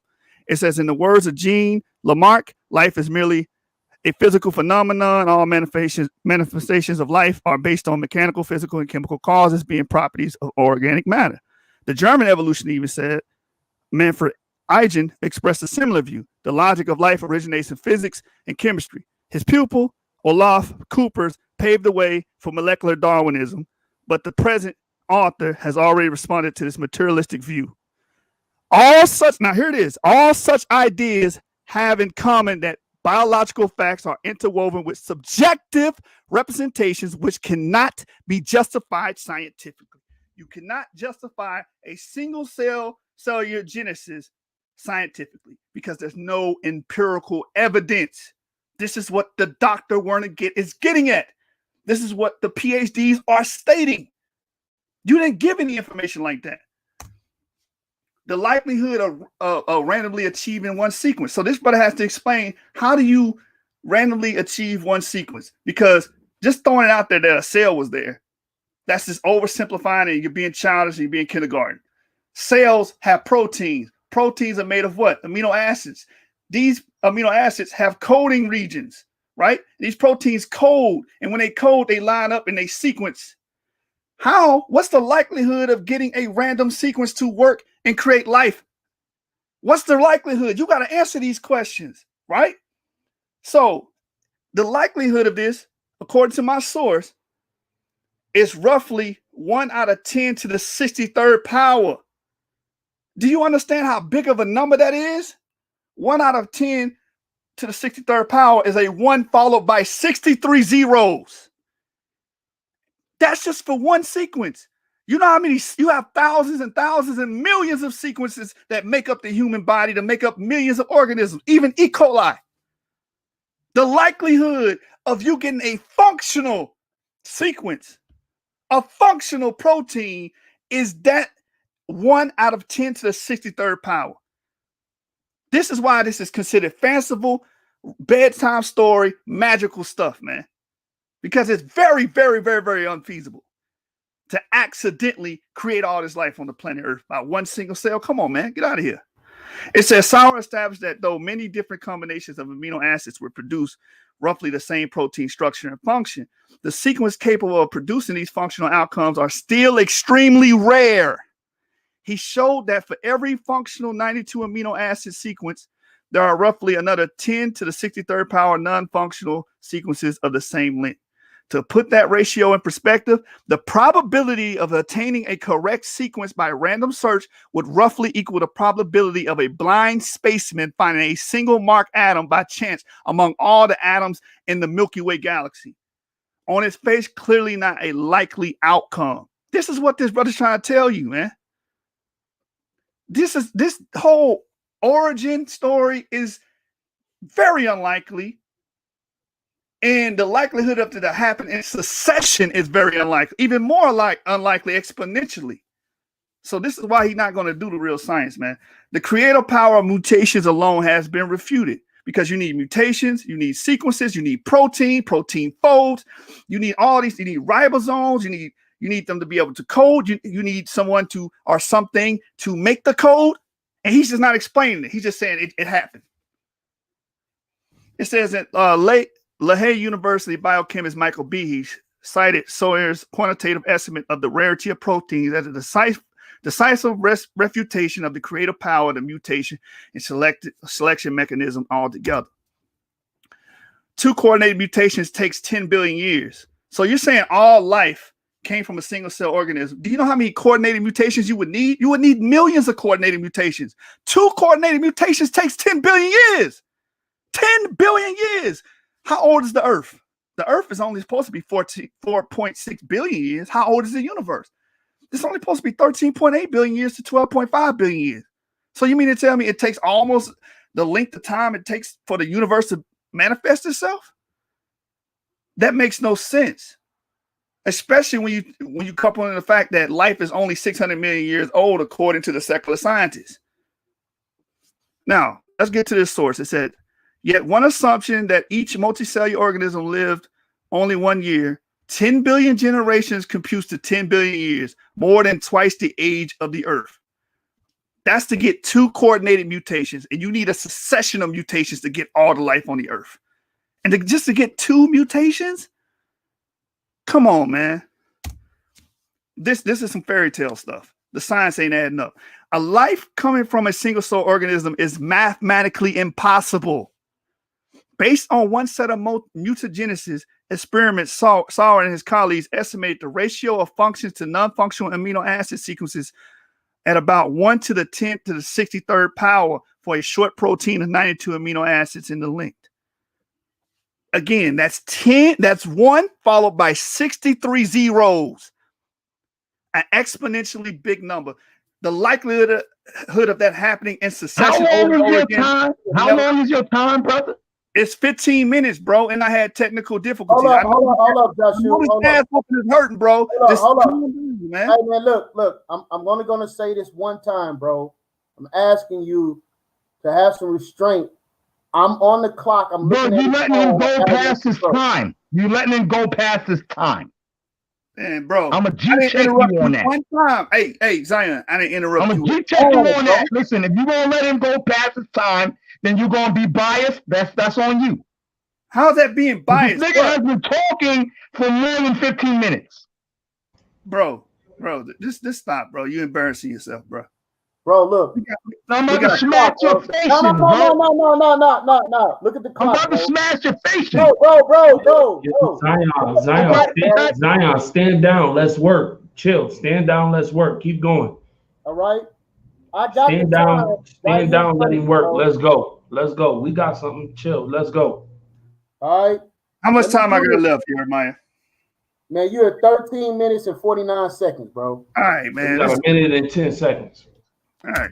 It says, in the words of Jean Lamarck, life is merely a physical phenomenon. All manifestations of life are based on mechanical, physical, and chemical causes being properties of organic matter. The German evolution even said, Manfred Eigen expressed a similar view. The logic of life originates in physics and chemistry. His pupil, Olaf Coopers, paved the way for molecular Darwinism, but the present author has already responded to this materialistic view. All such ideas have in common that biological facts are interwoven with subjective representations which cannot be justified scientifically. You cannot justify a single cellular genesis scientifically because there's no empirical evidence. This is what the Dr. Werner Gitt is getting at. This is what the PhDs are stating. You didn't give any information like that. The likelihood of randomly achieving one sequence. So this brother has to explain, how do you randomly achieve one sequence? Because Just throwing it out there that a cell was there. That's just oversimplifying it. You're being childish and you're being kindergarten. Cells have proteins. Proteins are made of what? Amino acids. These amino acids have coding regions, right? These proteins code, and when they code, they line up and they sequence. How? What's the likelihood of getting a random sequence to work and create life? What's the likelihood? You got to answer these questions, right? So the likelihood of this, according to my source, is roughly 1 out of 10 to the 63rd power. Do you understand how big of a number that is? 1 out of 10 to the 63rd power is a 1 followed by 63 zeros. That's just for one sequence. You know how many, you have thousands and thousands and millions of sequences that make up the human body, to make up millions of organisms, even E. coli. The likelihood of you getting a functional sequence, a functional protein, is that 1 out of 10 to the 63rd power. This is why this is considered fanciful, bedtime story, magical stuff, man. Because it's very, very, very, very unfeasible to accidentally create all this life on the planet Earth by one single cell. Come on, man, get out of here. It says Sauer established that though many different combinations of amino acids would produce roughly the same protein structure and function, the sequence capable of producing these functional outcomes are still extremely rare. He showed that for every functional 92 amino acid sequence, there are roughly another 10 to the 63rd power non-functional sequences of the same length. To put that ratio in perspective, the probability of attaining a correct sequence by random search would roughly equal the probability of a blind spaceman finding a single mark atom by chance among all the atoms in the Milky Way galaxy. On its face, clearly not a likely outcome. This is what this brother's trying to tell you, man. This whole origin story is very unlikely. And the likelihood of it to happen in succession is very unlikely, even more unlikely exponentially. So this is why he's not going to do the real science, man. The creative power of mutations alone has been refuted because you need mutations, you need sequences, you need protein folds, you need all these, you need ribosomes, you need them to be able to code, you need someone to or something to make the code. And he's just not explaining it. He's just saying it happened. It says that LaHaye University biochemist Michael Behe cited Sawyer's quantitative estimate of the rarity of proteins as a decisive refutation of the creative power of the mutation and selection mechanism altogether. 2 coordinated mutations takes 10 billion years. So you're saying all life came from a single cell organism. Do you know how many coordinated mutations you would need? You would need millions of coordinated mutations. 2 coordinated mutations takes 10 billion years. 10 billion years. How old is the Earth? The Earth is only supposed to be 4.6 billion years. How old is the universe? It's only supposed to be 13.8 billion years to 12.5 billion years. So you mean to tell me it takes almost the length of time it takes for the universe to manifest itself? That makes no sense. Especially when you couple in the fact that life is only 600 million years old, according to the secular scientists. Now, let's get to this source. It said, yet one assumption that each multicellular organism lived only 1 year, 10 billion generations computes to 10 billion years, more than twice the age of the Earth. That's to get 2 coordinated mutations, and you need a succession of mutations to get all the life on the Earth. And just to get 2 mutations? Come on, man. This is some fairy tale stuff. The science ain't adding up. A life coming from a single cell organism is mathematically impossible. Based on one set of mutagenesis experiments, Sauer and his colleagues estimate the ratio of functions to non-functional amino acid sequences at about 1 to the 10th to the 63rd power for a short protein of 92 amino acids in the length. Again, that's 1 followed by 63 zeros. An exponentially big number. The likelihood of that happening in succession. How long is your time? How long is your time, brother? It's 15 minutes, bro, and I had technical difficulties. Hold up, Joshua. Hold up. Is hurting, bro. Hold up. Man. Hey, man, look. I'm only going to say this one time, bro. I'm asking you to have some restraint I'm on the clock. I'm Bro, looking at you the letting him phone. go I gotta past his go. time. You letting him go past his time. Man, bro, I'm a I G didn't check interrupt you on that. one time. Hey, Zion, I didn't interrupt I'm you. a G check you on bro. that. Listen, if you're gonna let him go past his time, then you're gonna be biased. That's on you. How's that being biased? This nigga has been talking for more than 15 minutes. Bro, just stop, bro. You embarrassing yourself, bro. Bro, look. I'm about to smash your face, No. Look at the clock. I'm about to bro. smash your face. Bro. Zion, stand down. Let's work. Chill. Stand down. Let's work. Keep going. All right. I got Stand the time. down. Right Stand down. Let him work. bro. Let's go. Let's go. We got something. Chill. Let's go. All right. How much time I got left, Jeremiah? Man, you're at 13 minutes and 49 seconds, bro. All right, man. We got a minute and 10 seconds. All right.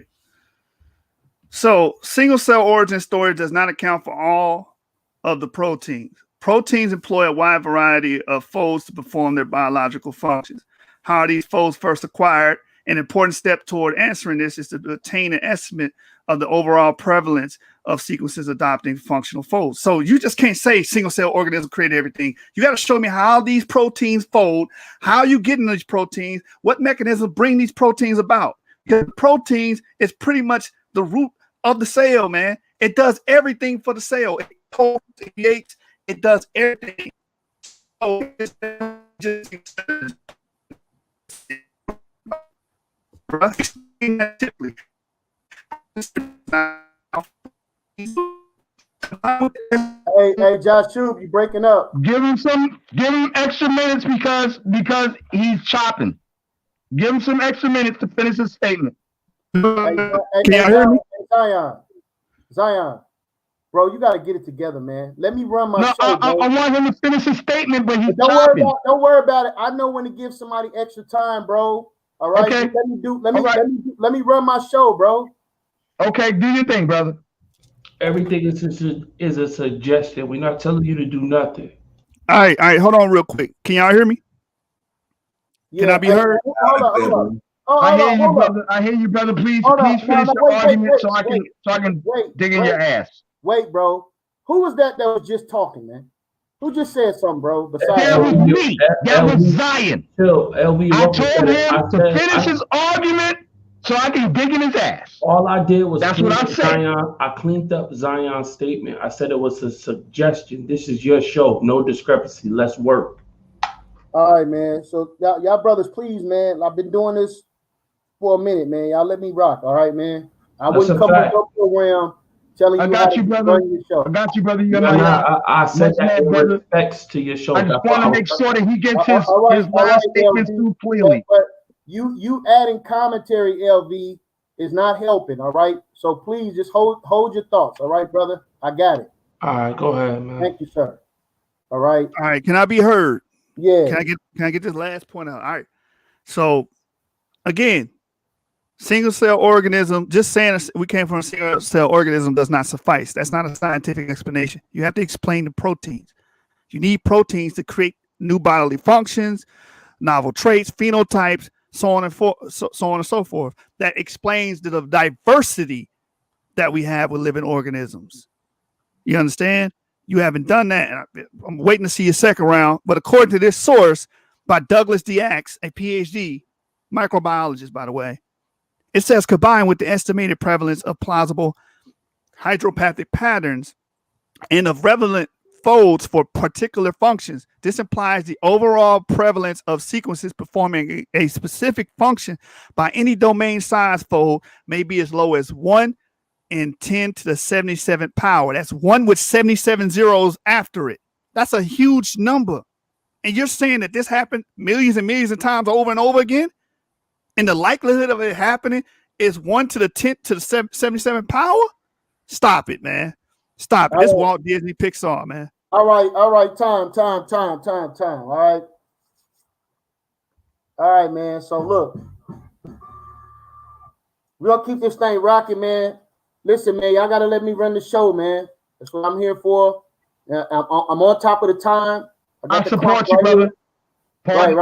So, single cell origin storage does not account for all of the proteins. Proteins employ a wide variety of folds to perform their biological functions. How are these folds first acquired? An important step toward answering this is to obtain an estimate of the overall prevalence of sequences adopting functional folds. So you just can't say single cell organism created everything. You got to show me how these proteins fold, how you getting these proteins, what mechanisms bring these proteins about. Because proteins is pretty much the root of the cell, man. It does everything for the cell. It creates, it does everything. So it's just Hey, Yashub, you breaking up. Give him extra minutes because he's chopping. Give him some extra minutes to finish his statement. Can y'all hear me? Zion, bro, you got to get it together, man. Let me run my show. I want him to finish his statement, but he's don't chopping. Don't worry about it. I know when to give somebody extra time, bro. All right. Okay. Let me run my show, bro. Okay, do your thing, brother. Everything is a suggestion. We're not telling you to do nothing. All right. Hold on real quick. Can y'all hear me? Yeah, Can I be heard? Hold on. I hear you, brother. Please finish your argument so I can dig in your ass. Wait, bro. Who was that was just talking, man? Who just said something, bro? Besides that was me. That was Zion. LV, I told him to finish his argument so I can dig in his ass. All I did was Zion. I cleaned up Zion's statement. I said it was a suggestion. This is your show. No discrepancy. Let's work. All right, man. So y'all brothers, please, man. I've been doing this for a minute, man. Y'all let me rock. All right, man. I wouldn't come with no program telling you I got you, brother. I got you, brother. I said that in respects to your show. I just want to make sure that he gets his last statements through clearly. But you adding commentary, LV, is not helping. All right. So please just hold your thoughts. All right, brother. I got it. All right, go ahead, man. Thank you, sir. All right. All right. Can I be heard? Yeah. Can I get this last point out? All right. So again, single cell organism, just saying we came from a single cell organism does not suffice. That's not a scientific explanation. You have to explain the proteins. You need proteins to create new bodily functions, novel traits, phenotypes, so on and so forth. That explains the diversity that we have with living organisms. You understand? You haven't done that. I'm waiting to see your second round. But according to this source by Douglas DeAxe, a PhD, microbiologist, by the way, it says combined with the estimated prevalence of plausible hydropathic patterns and of relevant folds for particular functions. This implies the overall prevalence of sequences performing a specific function by any domain size fold may be as low as 1 in 10 to the 77th power. That's 1 with 77 zeros after it. That's a huge number. And you're saying that this happened millions and millions of times over and over again? And the likelihood of it happening is 1 to the 10th to the 77th power? Stop it, man. Stop it. This Walt Disney Pixar, man. All right. Time. All right, man. So look, we're gonna keep this thing rocking, man. Listen, man, y'all gotta let me run the show, man. That's what I'm here for. I'm on top of the time. I support you, brother. All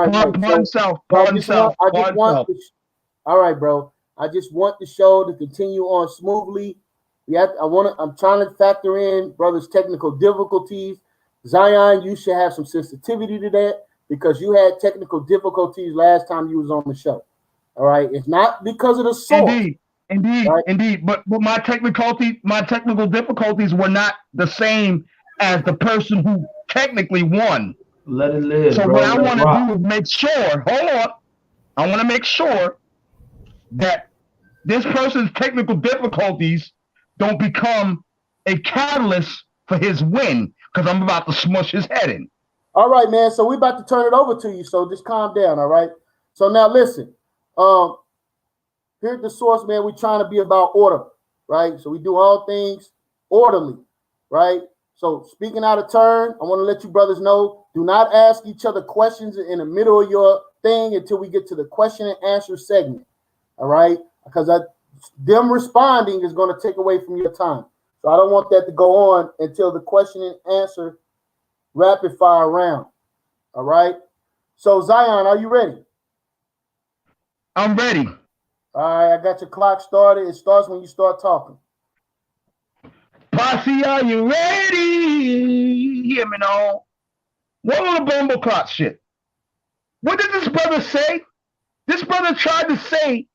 right, bro. I just want the show to continue on smoothly. I'm trying to factor in brothers' technical difficulties. Zion, you should have some sensitivity to that because you had technical difficulties last time you was on the show. All right, it's not because of the source. Indeed. But my technical difficulties were not the same as the person who technically won. Let it live. So bro. what I Let want it rock. to do is make sure. Hold on. I want to make sure that this person's technical difficulties don't become a catalyst for his win because I'm about to smush his head in. All right, man. So we're about to turn it over to you. So just calm down. All right. So now listen. Here at the source, man, we're trying to be about order, right? So we do all things orderly, right? So speaking out of turn, I want to let you brothers know, do not ask each other questions in the middle of your thing until we get to the question and answer segment, all right? Because them responding is going to take away from your time. So I don't want that to go on until the question and answer rapid fire round, all right? So Zion, are you ready? I'm ready. All right, I got your clock started. It starts when you start talking. Posse, are you ready? Hear me now. What little bumble clock shit? What did this brother say? This brother tried to say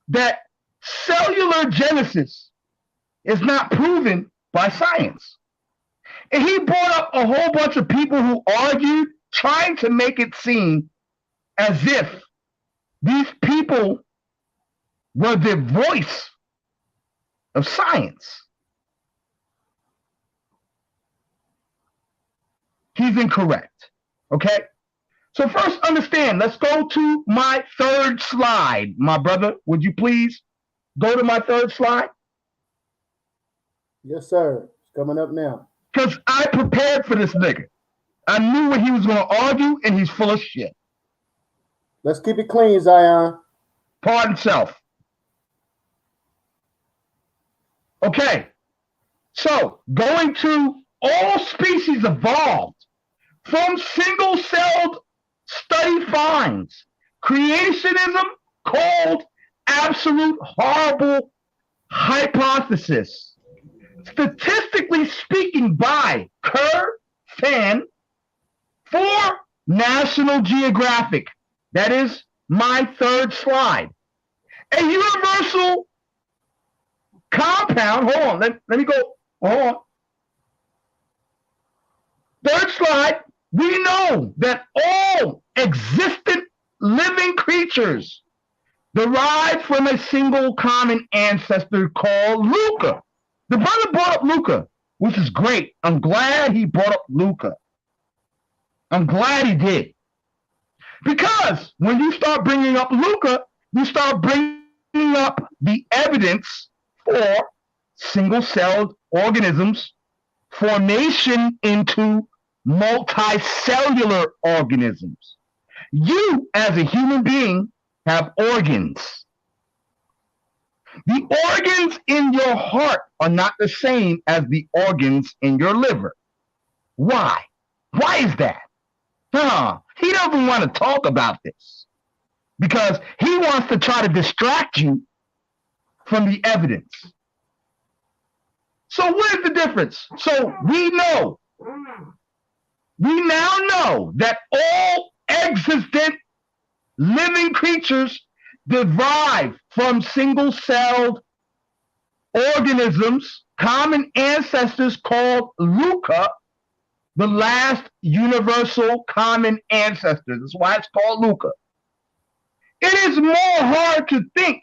that cellular genesis is not proven by science. And he brought up a whole bunch of people who argued, trying to make it seem as if these people were the voice of science. He's incorrect. Okay? So first understand, let's go to my third slide, my brother. Would you please go to my third slide? Yes, sir. It's coming up now. Because I prepared for this nigga. I knew what he was going to argue, and he's full of shit. Let's keep it clean, Zion. Pardon self. Okay. So, going to all species evolved from single-celled study finds creationism called absolute horrible hypothesis. Statistically speaking, by Kerr Fan for National Geographic. That is my third slide. A universal compound. Hold on. Let me go. Hold on. Third slide. We know that all existent living creatures derive from a single common ancestor called Luca. The brother brought up Luca, which is great. I'm glad he brought up Luca. I'm glad he did. Because when you start bringing up Luca, you start bringing up the evidence for single-celled organisms formation into multicellular organisms. You, as a human being, have organs. The organs in your heart are not the same as the organs in your liver. Why? Why is that? He doesn't want to talk about this because he wants to try to distract you from the evidence. So what is the difference? So we now know that all existent living creatures derive from single-celled organisms, common ancestors called Luca, the last universal common ancestor. That's why it's called Luca. It is more hard to think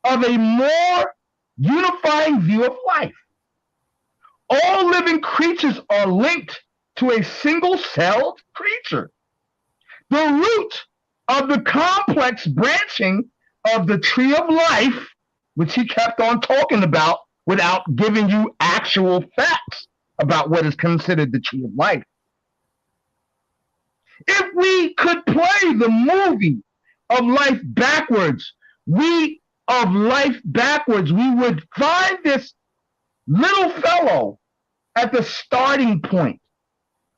of a more unifying view of life. All living creatures are linked to a single-celled creature. The root of the complex branching of the tree of life, which he kept on talking about without giving you actual facts about what is considered the tree of life. If we could play the movie of life backwards, we would find this little fellow at the starting point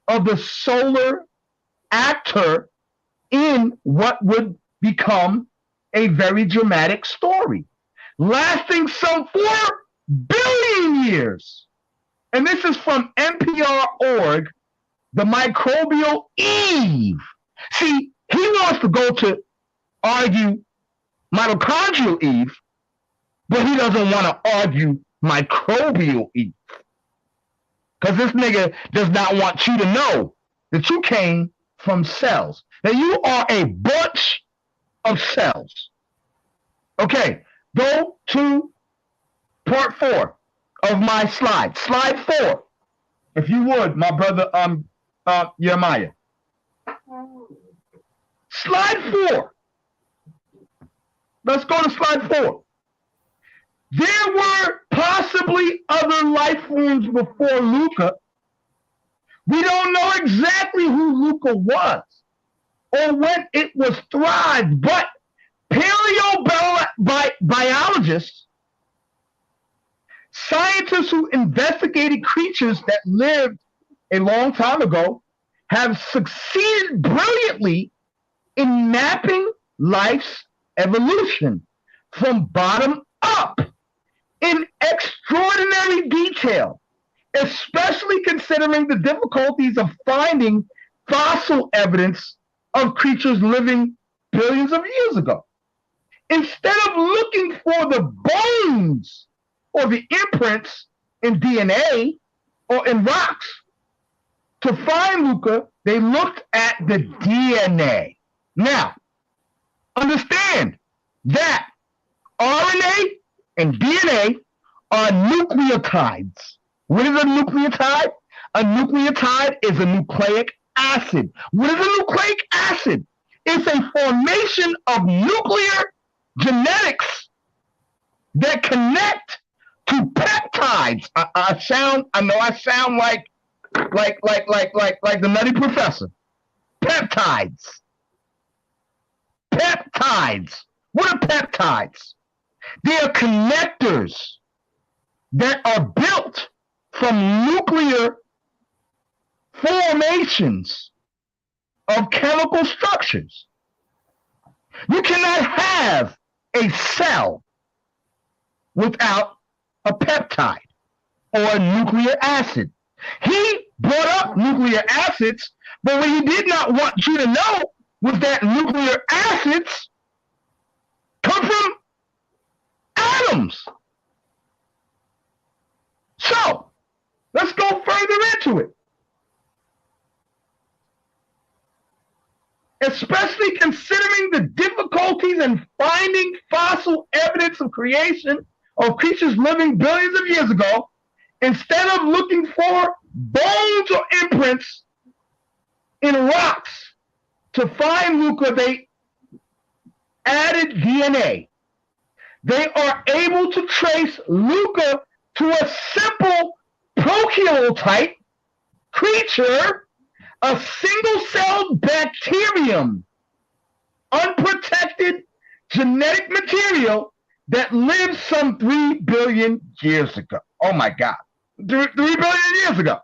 of the solar actor in what would become a very dramatic story, lasting some 4 billion years. And this is from NPR.org, the microbial Eve. See, he wants to go to argue mitochondrial Eve, but he doesn't want to argue microbial Eve. Because this nigga does not want you to know that you came from cells. That you are a bunch of cells. Okay, go to part 4 of my slide. Slide 4. If you would, my brother Jeremiah. Slide 4. Let's go to slide 4. There were possibly other life forms before Luca. We don't know exactly who Luca was or when it was thrived, but paleobiologists, scientists who investigated creatures that lived a long time ago, have succeeded brilliantly in mapping life's evolution from bottom up in extraordinary detail, especially considering the difficulties of finding fossil evidence of creatures living billions of years ago. Instead of looking for the bones or the imprints in DNA or in rocks to find Luca, they looked at the DNA. Now, understand that RNA and DNA are nucleotides. What is a nucleotide? A nucleotide is a nucleic acid. What is a nucleic acid? It's a formation of nuclear genetics that connect to peptides. I know I sound like the Nutty Professor. Peptides. Peptides. What are peptides? They are connectors that are built from nuclear formations of chemical structures. You cannot have a cell without a peptide or a nuclear acid. He brought up nuclear acids, but what he did not want you to know was that nuclear acids come from atoms. So, let's go further into it. Especially considering the difficulties in finding fossil evidence of creation of creatures living billions of years ago, instead of looking for bones or imprints in rocks to find Luca, they added DNA. They are able to trace Luca to a simple prokaryote creature, a single-celled bacterium, unprotected genetic material that lived some 3 billion years ago. Oh my God, 3 billion years ago.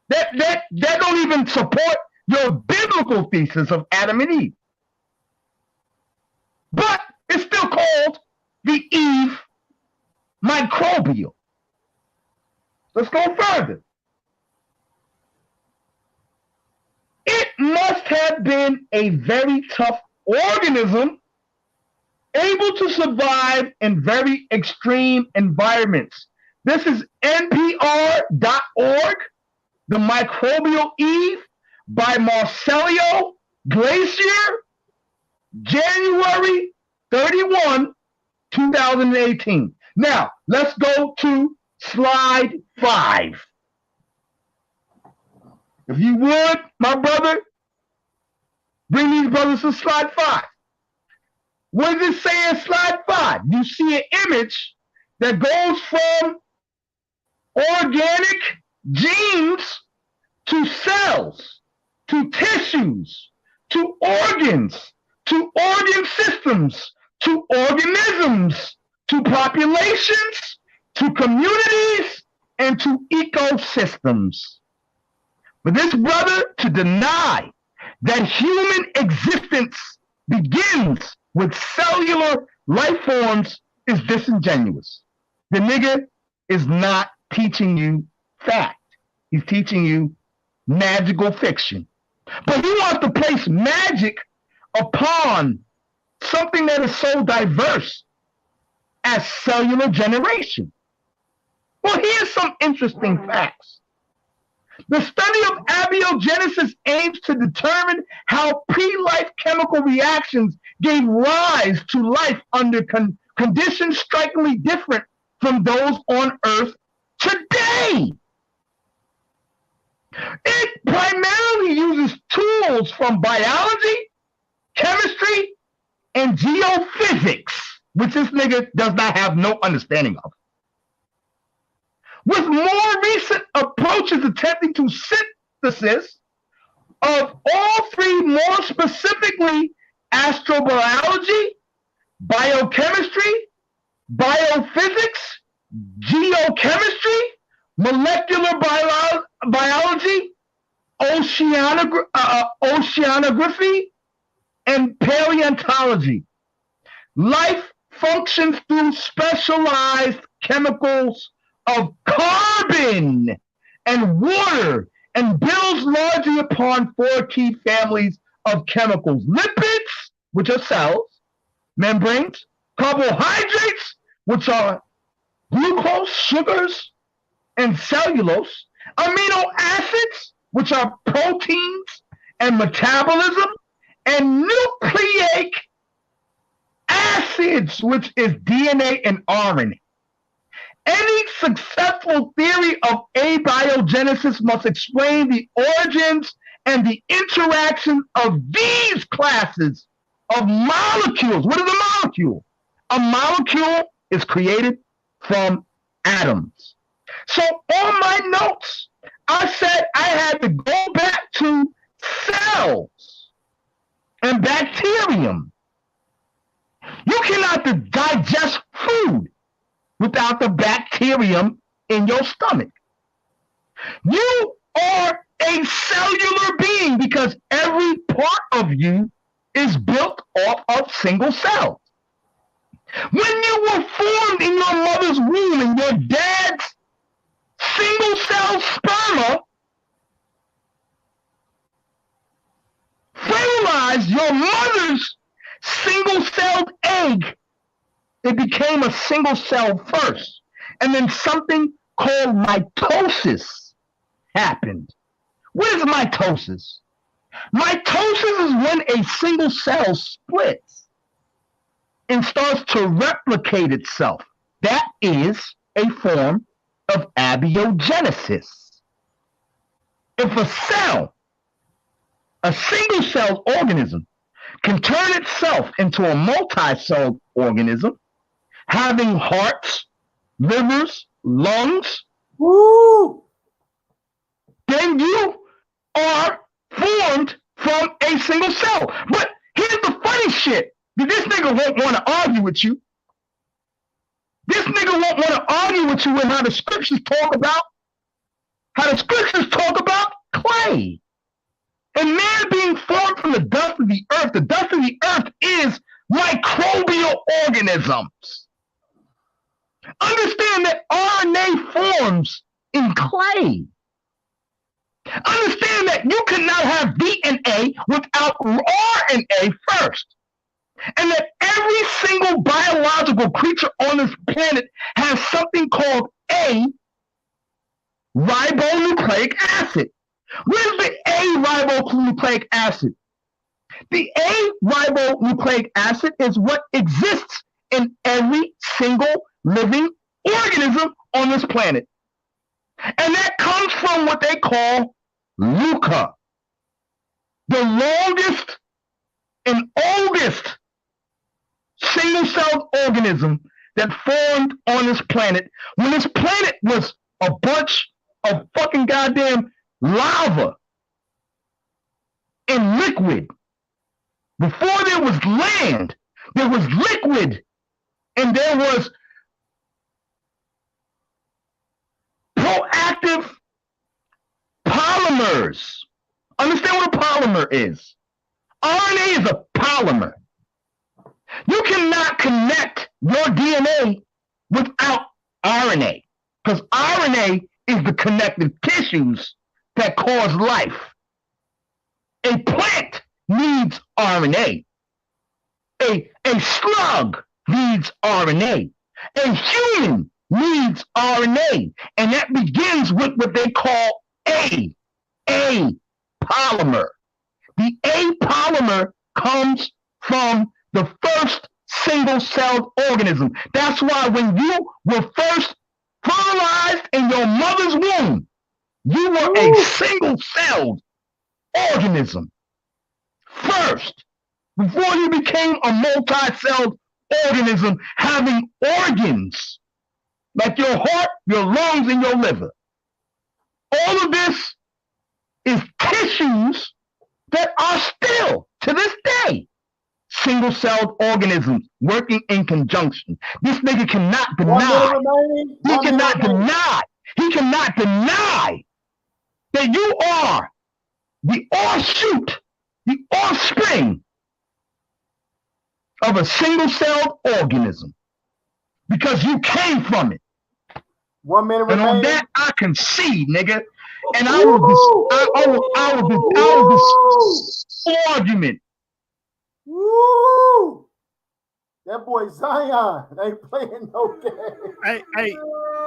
That don't even support your biblical thesis of Adam and Eve. But it's still called the Eve microbial. Let's go further. It must have been a very tough organism able to survive in very extreme environments. This is NPR.org, The Microbial Eve by Marcello Glacier, January 31, 2018. Now, let's go to slide 5. If you would, my brother, bring these brothers to slide 5. What does it say in slide 5? You see an image that goes from organic genes to cells, to tissues, to organs, to organ systems, to organisms, to populations, to communities, and to ecosystems. For this brother to deny that human existence begins with cellular life forms is disingenuous. The nigga is not teaching you fact. He's teaching you magical fiction. But he wants to place magic upon something that is so diverse as cellular generation. Well, here's some interesting facts. The study of abiogenesis aims to determine how pre-life chemical reactions gave rise to life under conditions strikingly different from those on Earth today. It primarily uses tools from biology, chemistry, and geophysics, which this nigga does not have no understanding of. With more recent approaches attempting to synthesis of all three, more specifically astrobiology, biochemistry, biophysics, geochemistry, molecular biology, oceanography, and paleontology. Life functions through specialized chemicals of carbon and water and builds largely upon four key families of chemicals: lipids, which are cells, membranes; carbohydrates, which are glucose, sugars, and cellulose; amino acids, which are proteins and metabolism; and nucleic acids, which is DNA and RNA. Any successful theory of abiogenesis must explain the origins and the interaction of these classes of molecules. What is a molecule? A molecule is created from atoms. So on my notes, I said I had to go back to cells and bacterium. You cannot digest food without the bacterium in your stomach. You are a cellular being because every part of you is built off of single cells. When you were formed in your mother's womb and your dad's single cell sperma fertilized your mother's single-celled egg, it became a single cell first. And then something called mitosis happened. What is mitosis? Mitosis is when a single cell splits and starts to replicate itself. That is a form of abiogenesis. If a cell, a single-celled organism, can turn itself into a multi-celled organism, having hearts, livers, lungs, Woo! then you are formed from a single cell. But here's the funny shit. This nigga won't want to argue with you. This nigga won't want to argue with you with how the scriptures talk about clay. And man being formed from the dust of the earth. The dust of the earth is microbial organisms. Understand that RNA forms in clay. Understand that you cannot have DNA without RNA first. And that every single biological creature on this planet has something called a ribonucleic acid. What is the A-ribonucleic acid? The A-ribonucleic acid is what exists in every single living organism on this planet. And that comes from what they call LUCA, the longest and oldest single-celled organism that formed on this planet when this planet was a bunch of fucking goddamn lava and liquid. Before there was land, there was liquid, and there was proactive polymers. Understand what a polymer is? RNA is a polymer. You cannot connect your DNA without RNA. Because RNA is the connective tissues that cause life. A plant needs RNA. A slug needs RNA. A human needs RNA. And that begins with what they call A polymer. The A polymer comes from the first single-celled organism. That's why when you were first fertilized in your mother's womb, you were a single-celled organism. First, before you became a multi-celled organism having organs like your heart, your lungs, and your liver. All of this is tissues that are still, to this day, single-celled organisms working in conjunction. This nigga cannot deny. He cannot deny that you are the offshoot, the offspring of a single-celled organism because you came from it. 1 minute and remaining. on that, I concede, nigga. And I will this argument. Woo! That boy Xion ain't playing no game.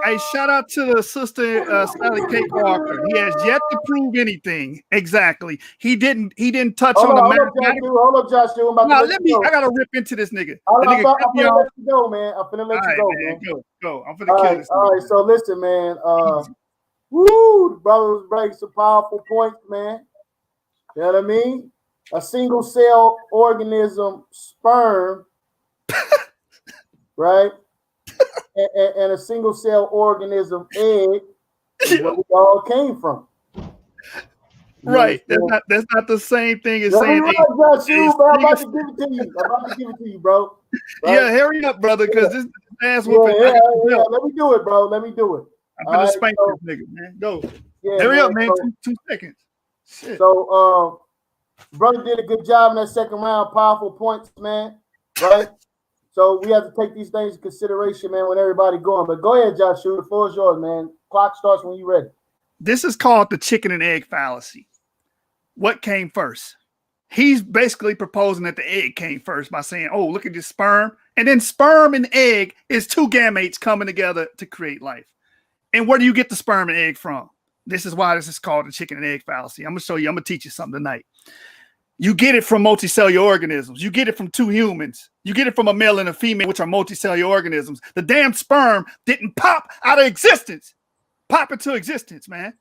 Hey, shout out to the sister Sally Cake Walker. He has yet to prove anything. Exactly. He didn't touch on the mathematical. Hold up, Josh. I gotta rip into this nigga. I'm finna let you go, man. I'm finna let you go, man. Go. I'm finna kill this. All right, so listen, man. Woo, the brothers bring some powerful points, man. You know what I mean? A single cell organism sperm, right? and a single cell organism egg is where we all came from. Right. That's not the same thing as saying I'm about to give it to you, bro. Right? Yeah, hurry up, brother, because this ass whooping. Yeah. Let me do it, bro. Let me do it. I'm gonna spank this nigga, man. Go. Yeah, hurry up, man. 2 seconds. Shit. So brother did a good job in that second round. Powerful points, man. Right? So we have to take these things in consideration, man, when everybody going. But go ahead, Joshua. The floor is yours, man. Clock starts when you're ready. This is called the chicken and egg fallacy. What came first? He's basically proposing that the egg came first by saying, oh, look at this sperm. And then sperm and egg is 2 gametes coming together to create life. And where do you get the sperm and egg from? This is why this is called the chicken and egg fallacy. I'm going to show you. I'm going to teach you something tonight. You get it from multicellular organisms. You get it from 2 humans. You get it from a male and a female, which are multicellular organisms. The damn sperm didn't pop out of existence. Pop into existence, man.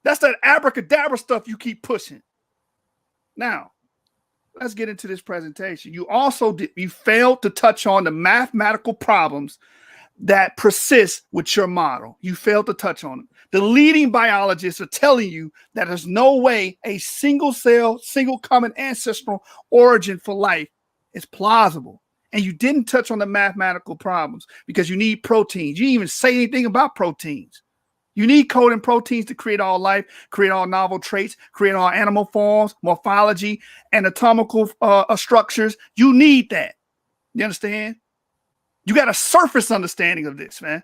That's that abracadabra stuff you keep pushing. Now, let's get into this presentation. You failed to touch on the mathematical problems that persist with your model. You failed to touch on them. The leading biologists are telling you that there's no way a single cell, single common ancestral origin for life is plausible. And you didn't touch on the mathematical problems because you need proteins. You didn't even say anything about proteins. You need coding proteins to create all life, create all novel traits, create all animal forms, morphology, anatomical structures. You need that. You understand? You got a surface understanding of this, man.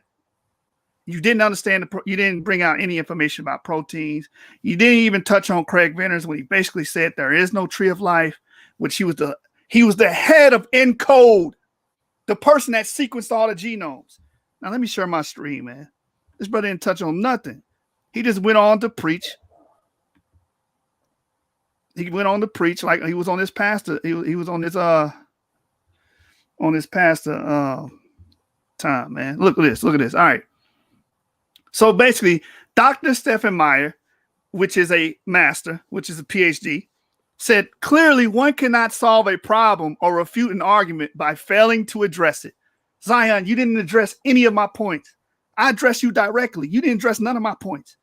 You didn't understand you didn't bring out any information about proteins. You didn't even touch on Craig Venters when he basically said there is no tree of life, which he was the head of ENCODE, the person that sequenced all the genomes. Now let me share my screen, man. This brother didn't touch on nothing. He just went on to preach. He went on to preach like he was on this pastor. He was on this pastor time, man. Look at this. Look at this. All right. So basically, Dr. Stephen Meyer, which is a master, which is a PhD, said clearly one cannot solve a problem or refute an argument by failing to address it. Xion, you didn't address any of my points. I addressed you directly. You didn't address none of my points.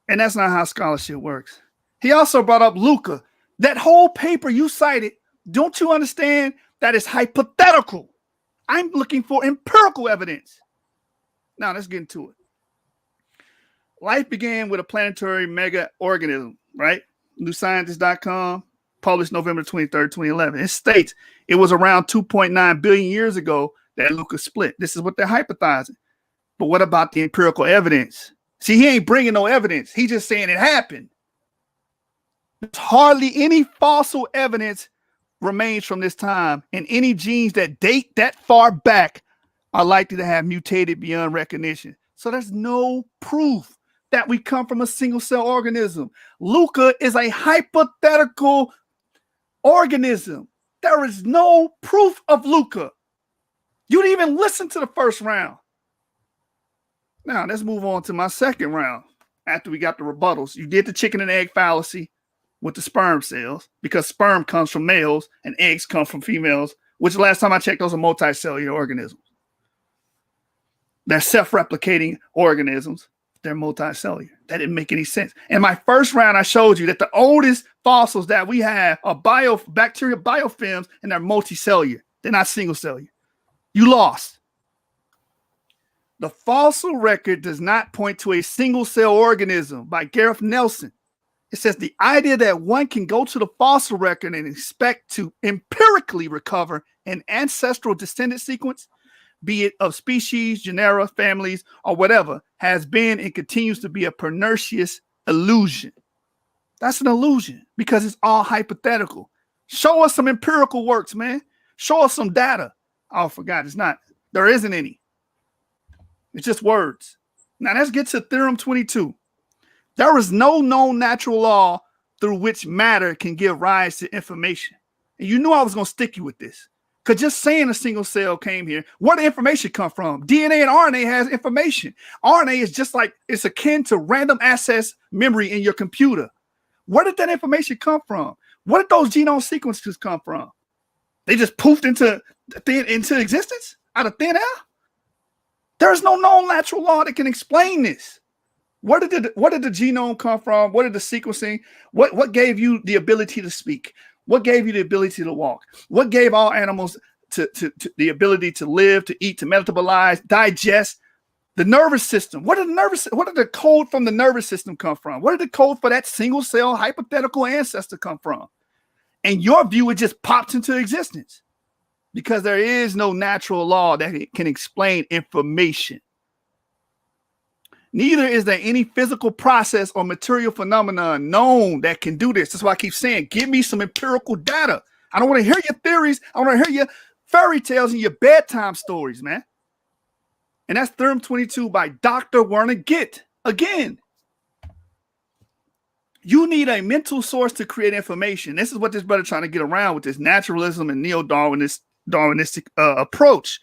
And that's not how scholarship works. He also brought up Luca. That whole paper you cited, don't you understand that is hypothetical? I'm looking for empirical evidence. Now let's get into it. Life began with a planetary mega organism, right? NewScientist.com, published November 23rd, 2011. It states it was around 2.9 billion years ago that Luca split. This is what they're hypothesizing. But what about the empirical evidence? See, he ain't bringing no evidence. He's just saying it happened. There's hardly any fossil evidence remains from this time, and any genes that date that far back are likely to have mutated beyond recognition. So there's no proof that we come from a single cell organism. Luca is a hypothetical organism. There is no proof of Luca. You didn't even listen to the first round. Now let's move on to my second round. After we got the rebuttals, you did the chicken and egg fallacy with the sperm cells, because sperm comes from males and eggs come from females, which last time I checked, those are multicellular organisms. They're self-replicating organisms. They're multicellular. That didn't make any sense. In my first round, I showed you that the oldest fossils that we have are bacterial biofilms, and they're multicellular. They're not single cellular. You lost. The fossil record does not point to a single cell organism by Gareth Nelson. It says the idea that one can go to the fossil record and expect to empirically recover an ancestral descendant sequence, be it of species, genera, families, or whatever, has been and continues to be a pernicious illusion. That's an illusion because it's all hypothetical. Show us some empirical works, man. Show us some data. Oh, I forgot. It's not. There isn't any. It's just words. Now let's get to Theorem 22. There is no known natural law through which matter can give rise to information. And you knew I was going to stick you with this. Because just saying a single cell came here, where did information come from? DNA and RNA has information. RNA is just like, it's akin to random access memory in your computer. Where did that information come from? Where did those genome sequences come from? They just poofed into existence out of thin air? There's no known natural law that can explain this. Where did the genome come from? What did the sequencing? What gave you the ability to speak? What gave you the ability to walk? What gave all animals to the ability to live, to eat, to metabolize, digest? The nervous system. Where did the code from the nervous system come from? Where did the code for that single cell hypothetical ancestor come from? And your view, it just pops into existence because there is no natural law that can explain information. Neither is there any physical process or material phenomenon known that can do this. That's why I keep saying, give me some empirical data. I don't want to hear your theories. I want to hear your fairy tales and your bedtime stories, man. And that's Theorem 22 by Dr. Werner Gitt. Again, you need a mental source to create information. This is what this brother trying to get around with this naturalism and neo-Darwinistic approach.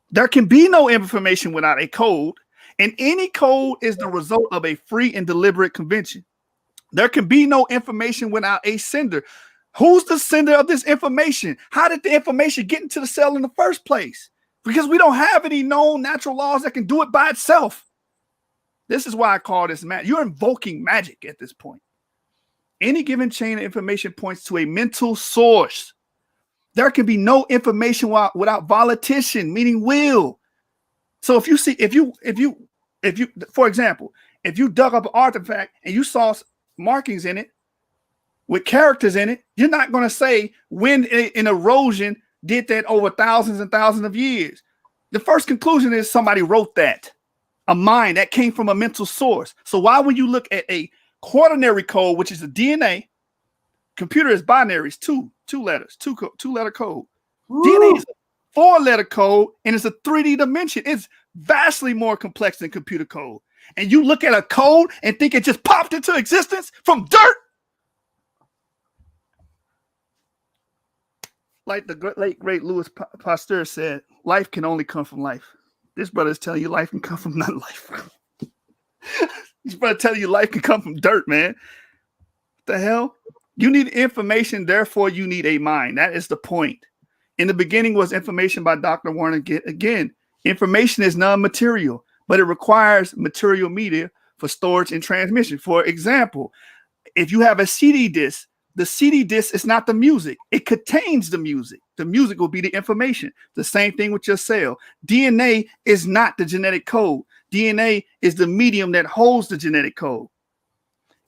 There can be no information without a code. And any code is the result of a free and deliberate convention. There can be no information without a sender. Who's the sender of this information? How did the information get into the cell in the first place? Because we don't have any known natural laws that can do it by itself. This is why I call this magic. You're invoking magic at this point. Any given chain of information points to a mental source. There can be no information without volition, meaning will. So for example, if you dug up an artifact and you saw markings in it with characters in it, you're not going to say when an erosion did that over thousands and thousands of years. The first conclusion is somebody wrote that, a mind that came from a mental source. So why would you look at a quaternary code, which is a DNA? Computer is binary, it's two letters, two-letter code. Ooh. DNA is a 4-letter code, and it's a 3D dimension. It's vastly more complex than computer code. And you look at a code and think it just popped into existence from dirt? Like the late, great Louis Pasteur said, life can only come from life. This brother is telling you life can come from non-life. This brother telling you life can come from dirt, man. What the hell? You need information, therefore you need a mind. That is the point. In the beginning was information by Dr. Werner Gitt. Again, information is non-material, but it requires material media for storage and transmission. For example, if you have a CD disc, the CD disc is not the music. It contains the music. The music will be the information. The same thing with your cell. DNA is not the genetic code. DNA is the medium that holds the genetic code.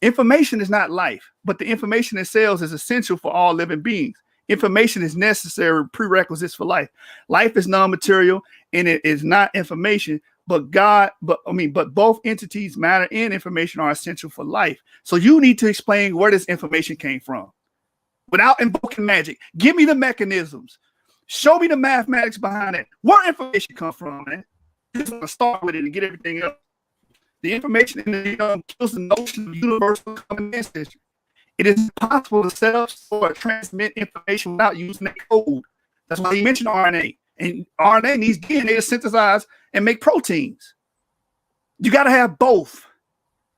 Information is not life, but the information in cells is essential for all living beings. Information is necessary prerequisites for life. Life is non-material and it is not information, but both entities, matter and information, are essential for life. So you need to explain where this information came from without invoking magic. Give me the mechanisms. Show me the mathematics behind it. Where information come from, man? Just want to start with it and get everything up. The information in the kills the notion of universal common ancestry. It is impossible to set up, store, or transmit information without using a code. That's why he mentioned RNA. And RNA needs DNA to synthesize and make proteins. You got to have both.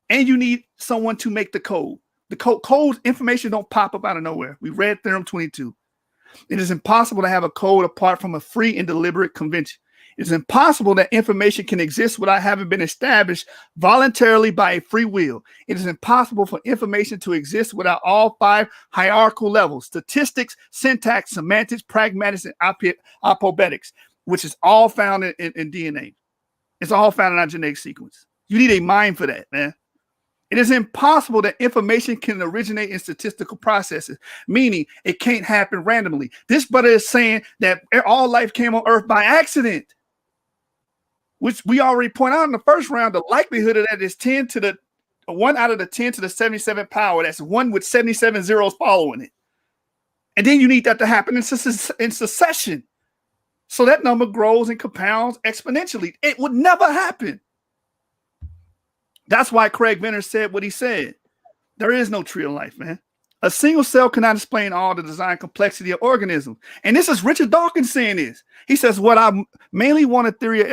And you need someone to make the code. The code information don't pop up out of nowhere. We read Theorem 22. It is impossible to have a code apart from a free and deliberate convention. It is impossible that information can exist without having been established voluntarily by a free will. It is impossible for information to exist without all 5 hierarchical levels: statistics, syntax, semantics, pragmatics, and apologetics, which is all found in DNA. It's all found in our genetic sequence. You need a mind for that, man. It is impossible that information can originate in statistical processes, meaning it can't happen randomly. This brother is saying that all life came on Earth by accident, which we already point out in the first round. The likelihood of that is 10 to the 1 out of the 10 to the 77th power. That's 1 with 77 zeros following it. And then you need that to happen in succession. So that number grows and compounds exponentially. It would never happen. That's why Craig Venter said what he said. There is no tree of life, man. A single cell cannot explain all the design complexity of organisms. And this is Richard Dawkins saying this. He says, what I mainly want a theory of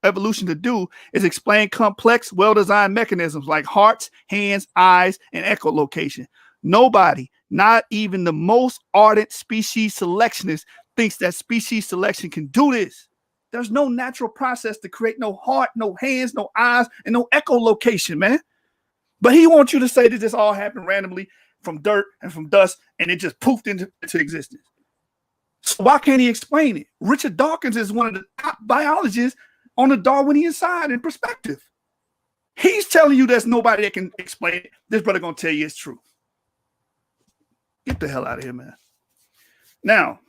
evolution to do is explain complex, well-designed mechanisms like hearts, hands, eyes, and echolocation. Nobody, not even the most ardent species selectionist, thinks that species selection can do this. There's no natural process to create no heart, no hands, no eyes, and no echolocation, man. But he wants you to say that this all happened randomly from dirt and from dust, and it just poofed into existence. So why can't he explain it? Richard Dawkins is one of the top biologists on the Darwinian side in perspective. He's telling you there's nobody that can explain it. This brother gonna tell you it's true. Get the hell out of here, man. Now,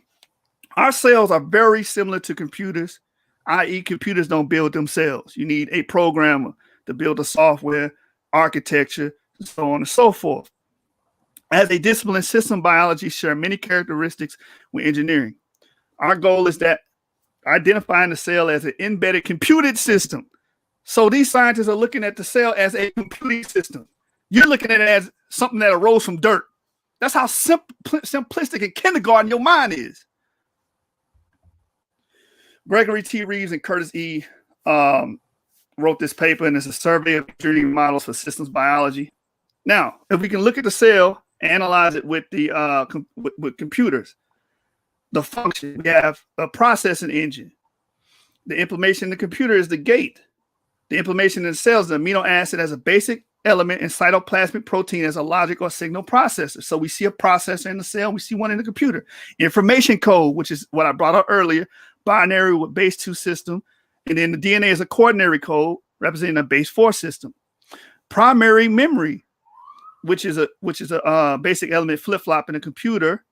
our cells are very similar to computers, i.e. computers don't build themselves. You need a programmer to build the software, architecture, and so on and so forth. As a discipline, system biology share many characteristics with engineering. Our goal is that identifying the cell as an embedded computed system. So these scientists are looking at the cell as a computing system. You're looking at it as something that arose from dirt. That's how simplistic and kindergarten your mind is. Gregory T. Reeves and Curtis E. Wrote this paper, and it's a survey of engineering models for systems biology. Now, if we can look at the cell, analyze it with the with computers, the function, we have a processing engine. The implementation in the computer is the gate. The implementation in the cell is the amino acid as a basic element, and cytoplasmic protein as a logic or signal processor. So we see a processor in the cell, we see one in the computer. Information code, which is what I brought up earlier, binary with base 2 system, and then the DNA is a quaternary code representing a base 4 system. Primary memory, which is a basic element flip-flop in a computer,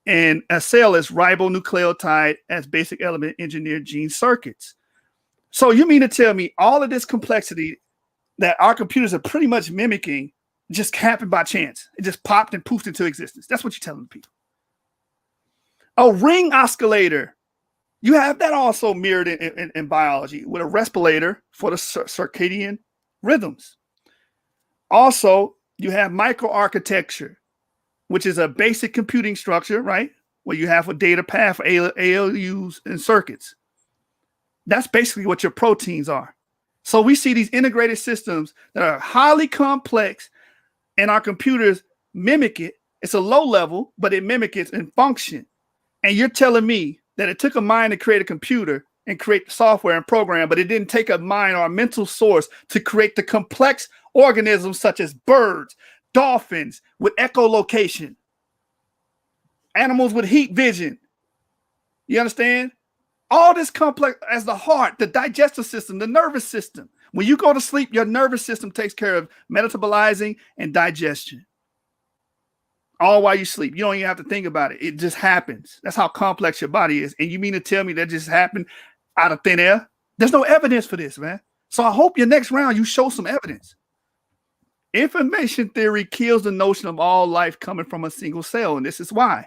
and a cell is ribonucleotide as basic element engineered gene circuits. So you mean to tell me all of this complexity that our computers are pretty much mimicking just happened by chance? It just popped and poofed into existence. That's what you're telling people. A ring oscillator, you have that also mirrored in biology with a respirator for the circadian rhythms. Also, you have microarchitecture, which is a basic computing structure, right? Where you have a data path for ALUs and circuits. That's basically what your proteins are. So we see these integrated systems that are highly complex, and our computers mimic it. It's a low level, but it mimics it in function. And you're telling me that it took a mind to create a computer and create the software and program, but it didn't take a mind or a mental source to create the complex organisms such as birds, dolphins with echolocation, animals with heat vision. You understand? All this complex as the heart, the digestive system, the nervous system. When you go to sleep, your nervous system takes care of metabolizing and digestion. All while you sleep. You don't even have to think about it. It just happens. That's how complex your body is. And you mean to tell me that just happened out of thin air? There's no evidence for this, man. So I hope your next round you show some evidence. Information theory kills the notion of all life coming from a single cell, and this is why.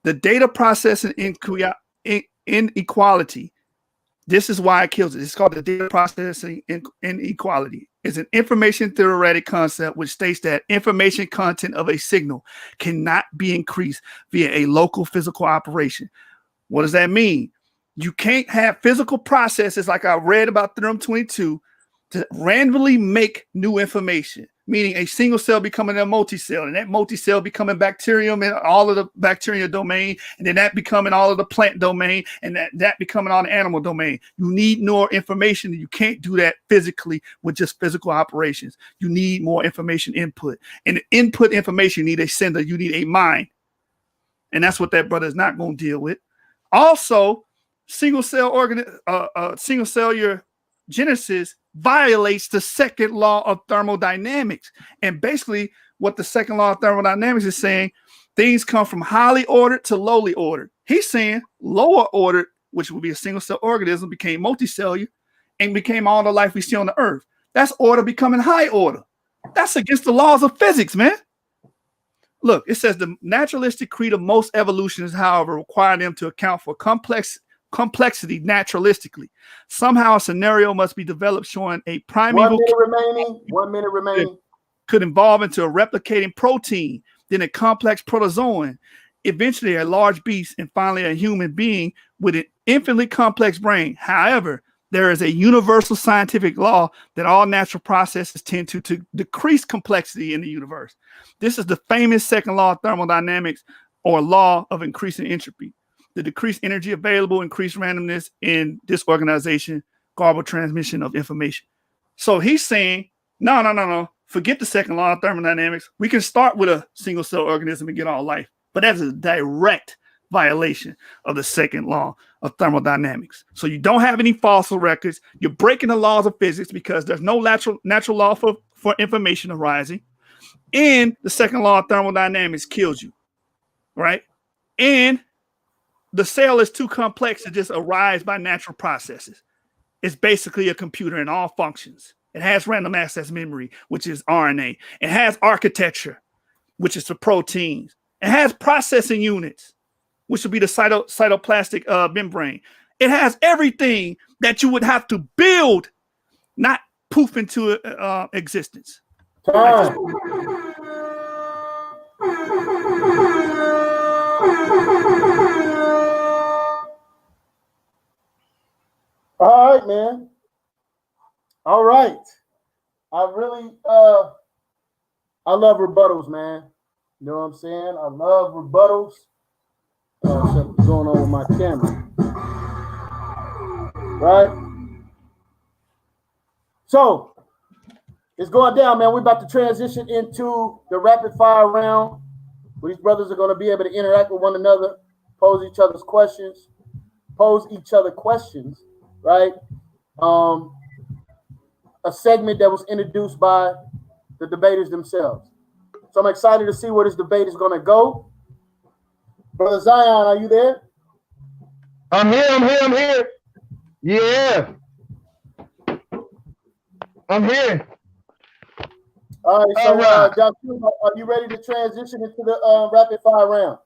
The data processing inequality. This is why it kills it. It's called the data processing inequality. It's an information theoretic concept which states that information content of a signal cannot be increased via a local physical operation. What does that mean? You can't have physical processes like I read about Theorem 22 to randomly make new information, meaning a single cell becoming a multi-cell, and that multi-cell becoming bacterium in all of the bacteria domain, and then that becoming all of the plant domain, and that becoming all the animal domain. You need more information. You can't do that physically with just physical operations. You need more information input. And the input information, you need a sender, you need a mind. And that's what that brother is not going to deal with. Also, single cellular genesis violates the second law of thermodynamics. And basically what the second law of thermodynamics is saying, things come from highly ordered to lowly ordered. He's saying lower ordered, which would be a single cell organism, became multicellular and became all the life we see on the earth. That's order becoming high order. That's against the laws of physics, man. Look, it says the naturalistic creed of most evolutionists, however, require them to account for complexity naturalistically. Somehow a scenario must be developed showing a primeval 1 minute remaining. Could evolve into a replicating protein, then a complex protozoan, eventually a large beast, and finally a human being with an infinitely complex brain. However, there is a universal scientific law that all natural processes tend to decrease complexity in the universe. This is the famous second law of thermodynamics, or law of increasing entropy. The decreased energy available, increased randomness in disorganization, garbled transmission of information. So he's saying, no. Forget the second law of thermodynamics. We can start with a single cell organism and get all life. But that's a direct violation of the second law of thermodynamics. So you don't have any fossil records. You're breaking the laws of physics because there's no natural law for information arising. And the second law of thermodynamics kills you, right? And the cell is too complex to just arise by natural processes. It's basically a computer in all functions. It has random access memory, which is RNA. It has architecture, which is the proteins. It has processing units, which would be the cytoplasmic membrane. It has everything that you would have to build, not poof into existence. Time. All right, man. All right. I really I love rebuttals, man. You know what I'm saying? I love rebuttals. What's going on with my camera? Right? So it's going down, man. We're about to transition into the rapid fire round where these brothers are going to be able to interact with one another, pose each other questions, right? A segment that was introduced by the debaters themselves. So I'm excited to see where this debate is going to go. Brother Zion, are you there? I'm here. Yeah. I'm here. All right, so Joshua, are you ready to transition into the rapid fire round?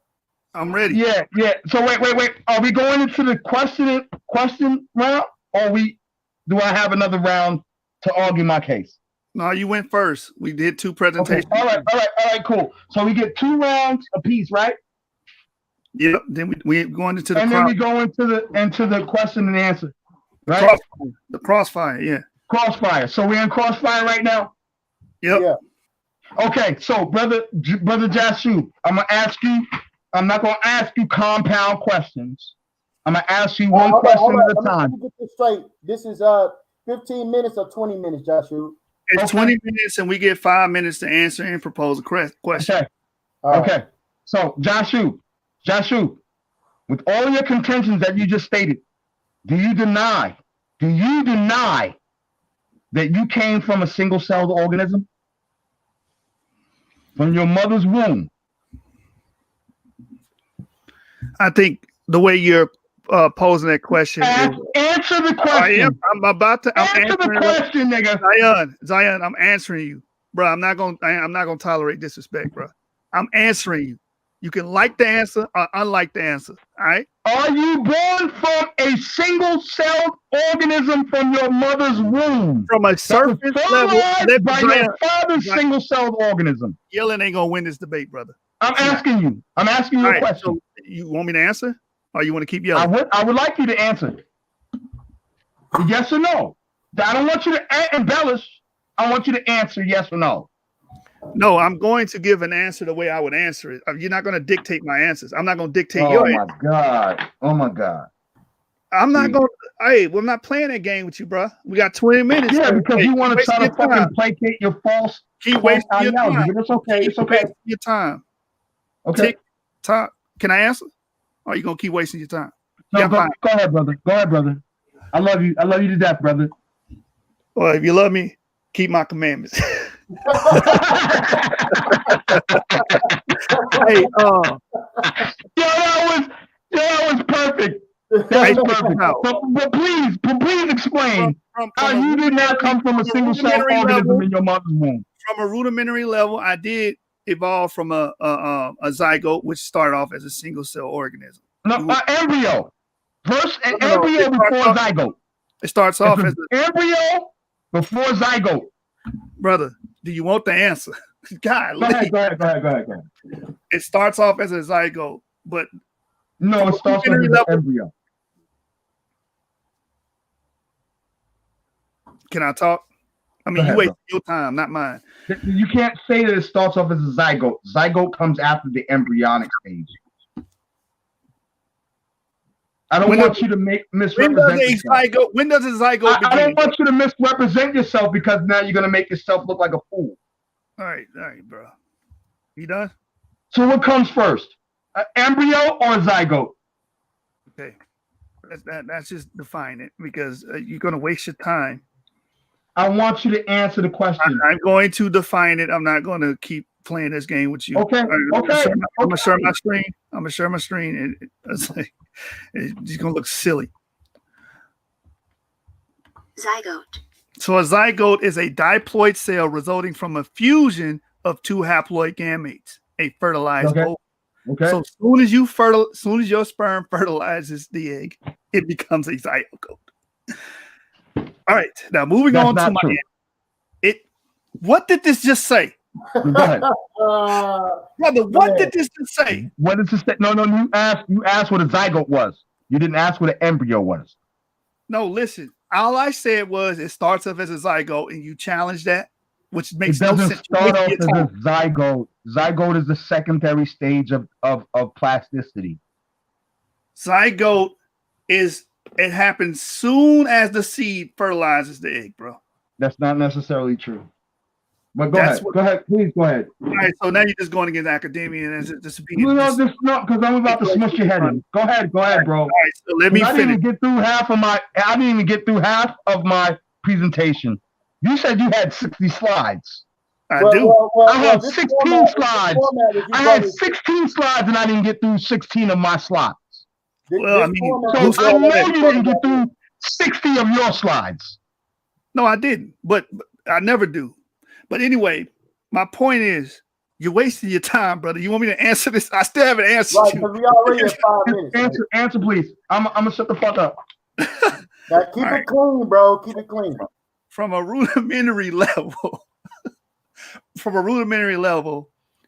I'm ready. Yeah. So wait. Are we going into the question round, or do I have another round to argue my case? No, you went first. We did two presentations. Okay. All right, cool. So we get 2 rounds apiece, right? Yep. Then we going into the then we go into the question and answer, right? Crossfire. The crossfire, yeah. Crossfire. So we're in crossfire right now. Yep. Yeah. Okay. So brother Yashub, I'm gonna ask you. I'm not gonna ask you compound questions. I'm gonna ask you one question at a time. Let me get this straight. This is 15 minutes or 20 minutes, Joshua? It's 20 minutes, and we get 5 minutes to answer and propose a question. Okay. All Okay. right. So Yashub, with all your contentions that you just stated, do you deny that you came from a single-celled organism? From your mother's womb? I think the way you're posing that question. Answer the question. I'm about to answer the question, nigga. Zion, I'm answering you, bro. I'm not gonna tolerate disrespect, bro. I'm answering you. You can like the answer or unlike the answer. All right. Are you born from a single-celled organism from your mother's womb? From a surface level, by your father's single-celled organism. Yelling ain't gonna win this debate, brother. I'm asking you a question. So you want me to answer, or you want to keep yelling? I would like you to answer. Yes or no? I don't want you to embellish. I want you to answer yes or no. No, I'm going to give an answer the way I would answer it. You're not going to dictate my answers. I'm not going to dictate your answer. Oh my God. I'm not going to. Hey, we're not playing that game with you, bro. We got 20 minutes. Yeah, because you want to try to fucking placate your false. Keep wasting your time. It's okay. It's okay. Your time. Okay. Time. Can I answer? Or are you going to keep wasting your time? No, go ahead, brother. Go ahead, brother. I love you. I love you to death, brother. Well, if you love me, keep my commandments. Hey, that was perfect. That was perfect. But please explain how you did not come from a single cell organism in your mother's womb. From a rudimentary level, I did evolve from a zygote, which started off as a single cell organism. No, embryo. First, an embryo before zygote. It starts off as an embryo before zygote. Brother, do you want the answer? God, go ahead. It starts off as a zygote, but no, it starts off as an embryo. Can I talk? I mean, you wasted your time, not mine. You can't say that it starts off as a zygote. Zygote comes after the embryonic stage. I don't want you to misrepresent yourself. When does a zygote begin? I don't want you to misrepresent yourself because now you're going to make yourself look like a fool. All right, bro. You done? So what comes first? An embryo or a zygote? Okay. That's just define it because you're going to waste your time. I want you to answer the question. I'm going to define it. I'm not going to keep playing this game with you. Okay. I'm gonna share my screen. I'm gonna share my screen. It's just gonna look silly. Zygote. So a zygote is a diploid cell resulting from a fusion of two haploid gametes, a fertilized ovum. Okay. So as soon as your sperm fertilizes the egg, it becomes a zygote. All right. Now moving on to my end. What did this just say? Go ahead. Brother, what did this just say? What did this say? No, you asked what a zygote was. You didn't ask what an embryo was. No, listen. All I said was it starts off as a zygote, and you challenge that, which makes no sense. It doesn't start off as a zygote. Zygote is the secondary stage of plasticity. Zygote it happens soon as the seed fertilizes the egg, bro. That's not necessarily true. But go ahead. Please go ahead. All right, so now you're just going against academia and it's just no, because I'm about to smush your head in. Go ahead, bro. All right, so let me finish. I didn't even get through half of my presentation. You said you had 60 slides. I do. I had 16 slides. I had 16 slides and I didn't get through 16 of my slides. Well, I mean, so I know you didn't get through 60 of your slides. No, I didn't, but I never do. But anyway, my point is, you're wasting your time, brother. You want me to answer this? I still haven't answered you. We already at 5 minutes. Answer, please. I'm gonna shut the fuck up. Now keep it clean, bro. Keep it clean. From a rudimentary level,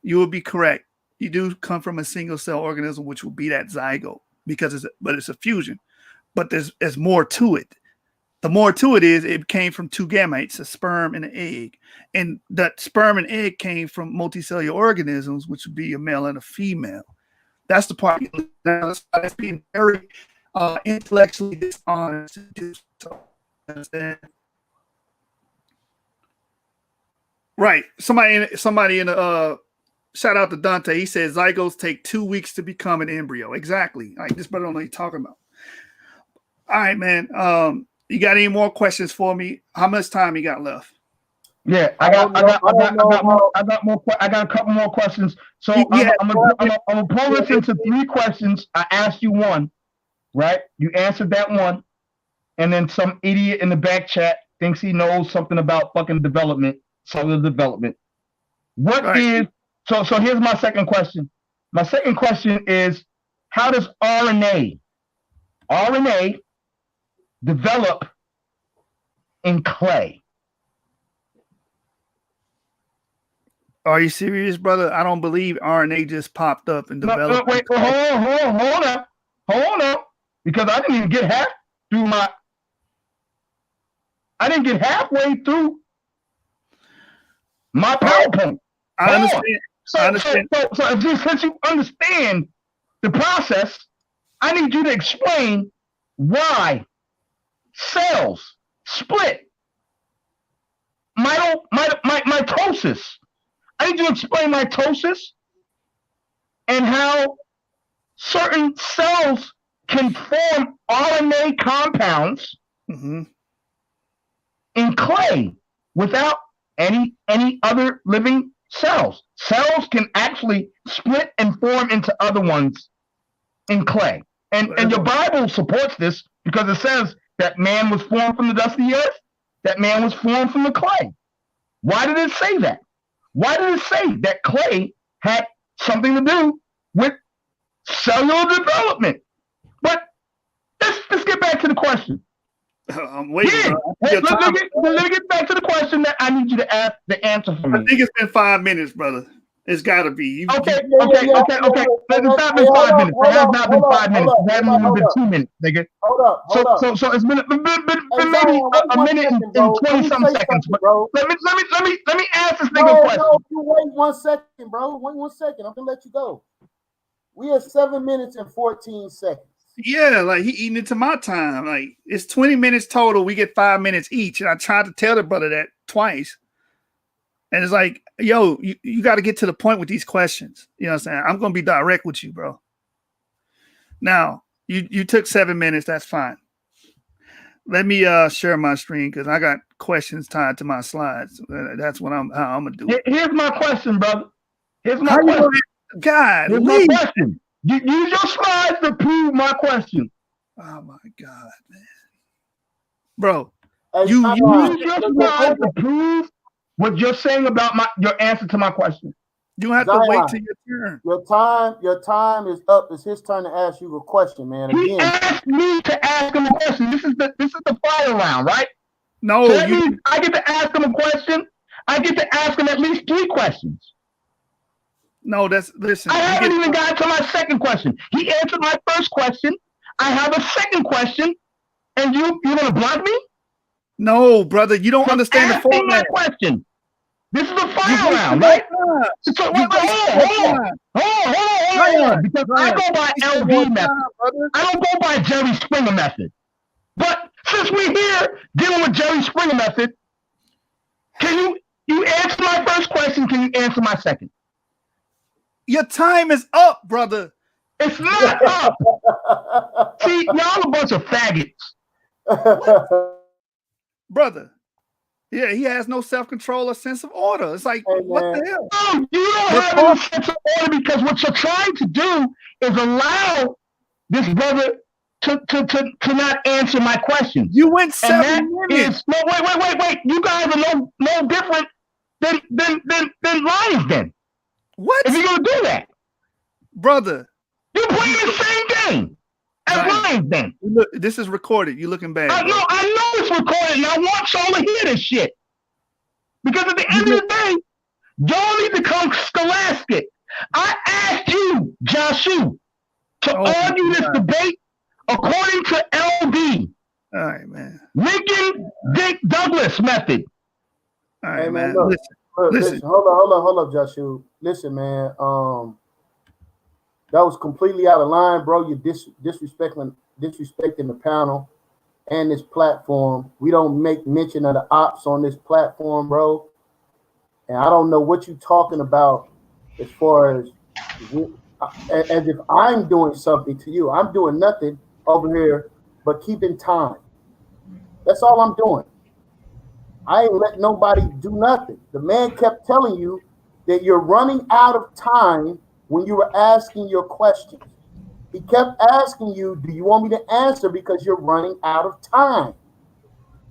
you would be correct. You do come from a single cell organism, which will be that zygote, because it's a fusion. But there's more to it. The more to it is it came from two gametes, a sperm and an egg. And that sperm and egg came from multicellular organisms, which would be a male and a female. That's the part that's being very intellectually dishonest to do so. Right. Somebody in a shout out to Dante. He says zygotes take 2 weeks to become an embryo. Exactly. Like this brother don't know what he's talking about. All right, man. You got any more questions for me? How much time you got left? Yeah, I got a couple more questions. So I'm gonna pull this into 3 questions. I asked you one, right? You answered that one, and then some idiot in the back chat thinks he knows something about fucking development, cellular development. What is so here's my second question. My second question is, how does RNA develop in clay? Are you serious, brother? I don't believe RNA just popped up and developed. No, wait, hold on. Because I didn't even get halfway through my PowerPoint. I understand. So since you understand the process, I need you to explain why cells split. Mitosis. I need you to explain mitosis and how certain cells can form RNA compounds in clay without any other living cells. Cells can actually split and form into other ones in clay. And your Bible supports this because it says that man was formed from the dust of the earth, that man was formed from the clay. Why did it say that? Why did it say that clay had something to do with cellular development? But let's get back to the question. I'm waiting. Yeah. Let me get back to the question that I need you to ask the answer for me. I think it's been 5 minutes, brother. It's got to be. Okay. It's not been 5 minutes. It has not been 5 minutes. It hasn't even been 2 minutes, nigga. Hold up. So it's been maybe a minute and 20-some seconds. But let me ask this nigga a question. No, you wait 1 second, bro. Wait 1 second. I'm gonna let you go. We are 7 minutes and 14 seconds. Yeah, like he eating into my time. Like it's 20 minutes total. We get 5 minutes each. And I tried to tell the brother that twice. And it's like, yo, you got to get to the point with these questions. You know what I'm saying? I'm going to be direct with you, bro. Now, you took 7 minutes. That's fine. Let me share my screen because I got questions tied to my slides. That's what how I'm going to do it. Here's my question, brother. Here's my question. God, here's my question. Use your slides to prove my question. Oh, my God, man. Bro, you use your slides to prove what you're saying about your answer to my question. You have to wait till your turn. Your time is up. It's his turn to ask you a question, man. Again, he asked me to ask him a question. This is the final round, right? No, so that means I get to ask him a question. I get to ask him at least 3 questions. No, listen. I haven't even gotten to my second question. He answered my first question. I have a second question, and you gonna block me? No, brother, you don't understand the format. Question. This is the final round, right? So hold on. Because I go by LV method. I don't go by Jerry Springer method. But since we're here dealing with Jerry Springer method, can you answer my first question? Can you answer my second? Your time is up, brother. It's not up. See, y'all a bunch of faggots. Brother. Yeah, he has no self-control or sense of order. It's like, what the hell? No, you don't have no sense of order because what you're trying to do is allow this brother to not answer my questions. You went 7 minutes. No, wait. You guys are no different than lions then. What? If you're gonna do that, brother, you're playing the same game as lions then. Look, this is recorded. You looking bad. I know it's recorded, and I want y'all to hear this shit. Because at the end of the day, y'all need to come scholastic. I asked you, Yashub, to argue this debate according to LD. All right, man. Lincoln Dick Douglas method. All right, man. Listen. Hold up, Yashub. Listen, man. That was completely out of line, bro. You're disrespecting the panel and this platform. We don't make mention of the ops on this platform, bro. And I don't know what you're talking about as far as if I'm doing something to you. I'm doing nothing over here but keeping time. That's all I'm doing. I ain't let nobody do nothing. The man kept telling you that you're running out of time when you were asking your questions. He kept asking you, do you want me to answer because you're running out of time?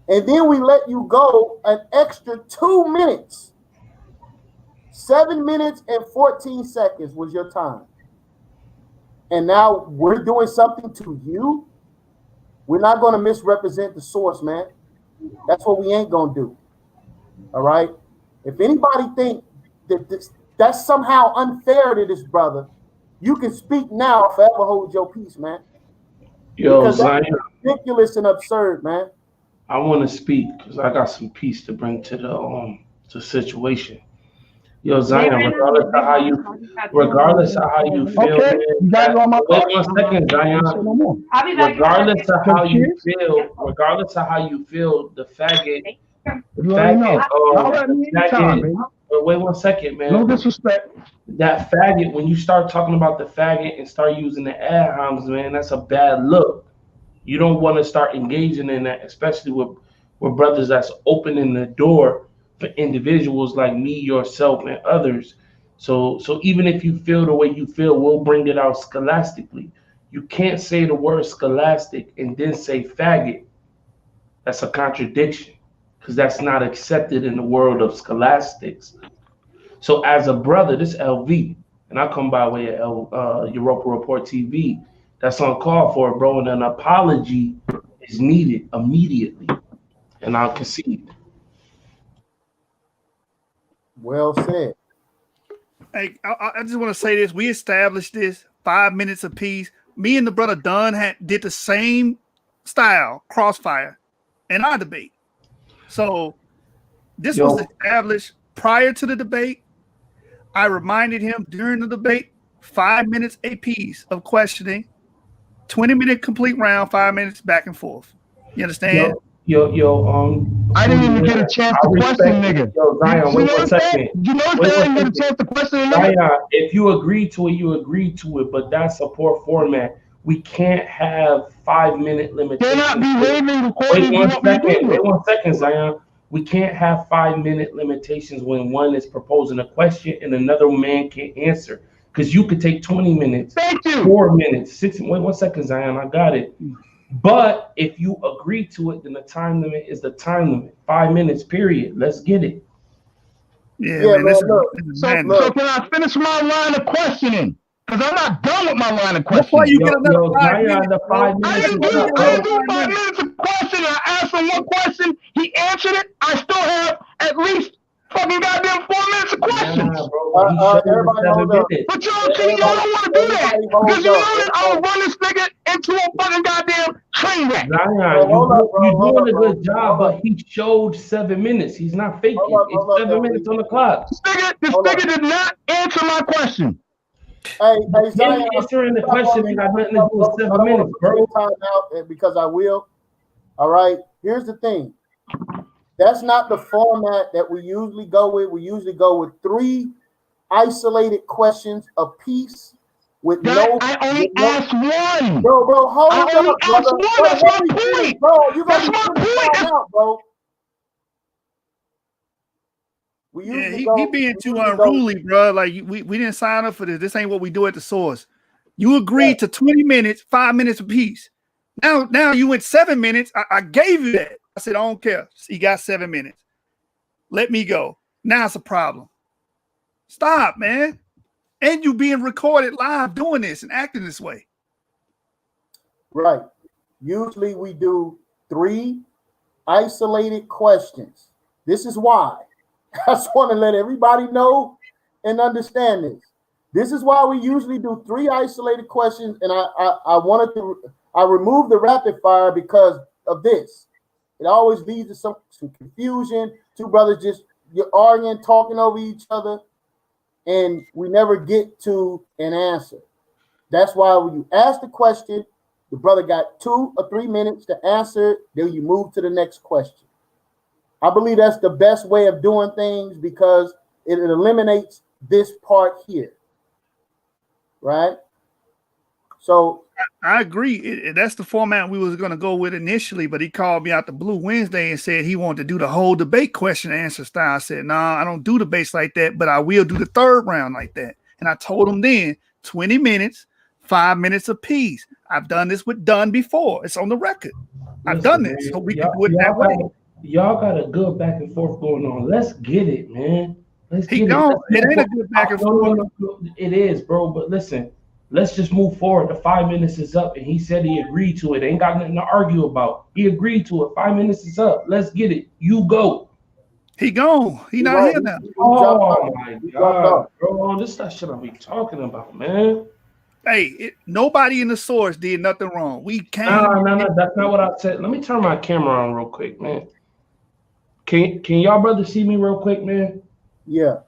And then we let you go an extra 2 minutes. 7 minutes and 14 seconds was your time. And now we're doing something to you. We're not going to misrepresent the source, man. That's what we ain't going to do. All right? If anybody think that that's somehow unfair to this brother, you can speak now, forever hold your peace, man. Yo, Because Zion, that's ridiculous and absurd, man. I want to speak because I got some peace to bring to the situation. Yo, Zion, regardless of how you feel, Okay, man, you got it on my wait card. 1 second, Zion. Regardless of how you feel, the faggot, You already know. Y'all the let me anytime, baby. wait 1 second, man. No disrespect. That faggot, when you start talking about the faggot and start using the ad homs, man, that's a bad look. You don't want to start engaging in that, especially with brothers that's opening the door for individuals like me, yourself, and others. So even if you feel the way you feel, we'll bring it out scholastically. You can't say the word scholastic and then say faggot. That's a contradiction because that's not accepted in the world of scholastics. So as a brother, this LV, and I come by way of Europa Report TV, that's on call for, bro, and an apology is needed immediately. And I'll concede. Well said. Hey, I just want to say this. We established this 5 minutes apiece. Me and the brother Dunn did the same style, crossfire, in our debate. So this was established prior to the debate. I reminded him during the debate, 5 minutes apiece of questioning, 20-minute complete round, 5 minutes back and forth. You understand? I didn't even get a chance to question, nigga. Yo, Zion, wait 1 second. You know I didn't get a chance to question, nigga. Zion, if you agree to it, you agree to it, but that's a poor format. We can't have 5 minute limitations. Cannot be waiving recording. Wait 1 second, Zion. We can't have 5 minute limitations when one is proposing a question and another man can't answer. Because you could take 20 minutes, Thank you. 4 minutes, 6. Wait 1 second, Zion. I got it. But if you agree to it, then the time limit is the time limit. 5 minutes, period. Let's get it. Yeah, Yeah, man. man, So can I finish my line of questioning? Because I'm not done with my line of That's questioning. why you get another 5 minutes. The 5 I minutes didn't is do up, 5 bro. minutes of questioning. I asked him one question. He answered it. I still have at least fucking goddamn 4 minutes of questions. Nah, bro. He showed everybody us 7 hold up. minutes. But y'all don't want to do that. Everybody hold Because you know up. that I will run this nigga into a fucking goddamn train wreck. Zion, hold up, bro, you're hold doing up, a good bro. job, Hold but he showed 7 minutes. He's not faking. Hold up, It's 7 LV. minutes on the clock. This nigga did not answer my question. Hey, Him Zion, answering the question ain't got nothing to do with 7 minutes, bro. Time out because I will. All right. Here's the thing. That's not the format that we usually go with. We usually go with 3 isolated questions apiece with I only asked one. Bro, hold I up, only asked brother. one. That's my point. Bro, you That's my point. out, bro. Yeah, he being too unruly, bro. Like we didn't sign up for this. This ain't what we do at the source. You agreed to 20 minutes, 5 minutes apiece. Now you went 7 minutes. I gave you that. I said, I don't care. He got 7 minutes. Let me go. Now it's a problem. Stop, man. And you being recorded live doing this and acting this way. Right. Usually we do 3 isolated questions. This is why. I just want to let everybody know and understand this. This is why we usually do 3 isolated questions, and I removed the rapid fire because of this. It always leads to some confusion. 2 brothers you're arguing, talking over each other, and we never get to an answer. That's why when you ask the question, the brother got 2 or 3 minutes to answer it, then you move to the next question. I believe that's the best way of doing things because it eliminates this part here. Right? So I agree. That's the format we was going to go with initially, but he called me out the blue Wednesday and said he wanted to do the whole debate question and answer style. I said, nah, I don't do debates like that, but I will do the 3rd round like that. And I told him then 20 minutes, 5 minutes apiece. I've done this with Dunn before. It's on the record. I've done this, so we can do it that way. Y'all got a good back and forth going on. Let's get it, man. Let's He get gone. it. It ain't a good back and forth. No. It is, bro. But listen, let's just move forward. The 5 minutes is up, and he said he agreed to it. Ain't got nothing to argue about. He agreed to it. 5 minutes is up. Let's get it. You go. He gone. He not here now. Oh my God, bro. This is that shit I be talking about, man. Hey, nobody in the source did nothing wrong. We can't. No. That's not what I said. Let me turn my camera on real quick, man. Can y'all brothers see me real quick, man? Yeah.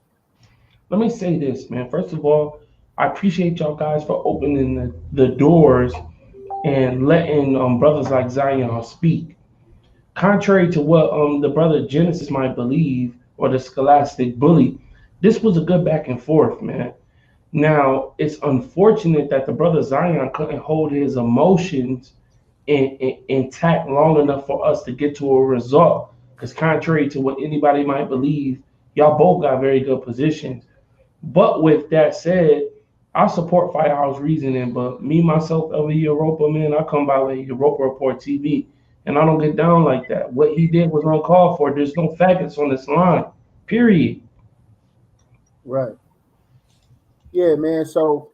Let me say this, man. First of all, I appreciate y'all guys for opening the doors and letting brothers like Xion speak. Contrary to what the brother Genesis might believe, or the scholastic bully, this was a good back and forth, man. Now, it's unfortunate that the brother Xion couldn't hold his emotions intact long enough for us to get to a result. Because contrary to what anybody might believe, y'all both got very good positions. But with that said, I support Firehouse reasoning, but me, myself, over Europa, man, I come by with Europa Report TV, and I don't get down like that. What he did was uncalled for. There's no faggots on this line, period. Right. Yeah, man. So,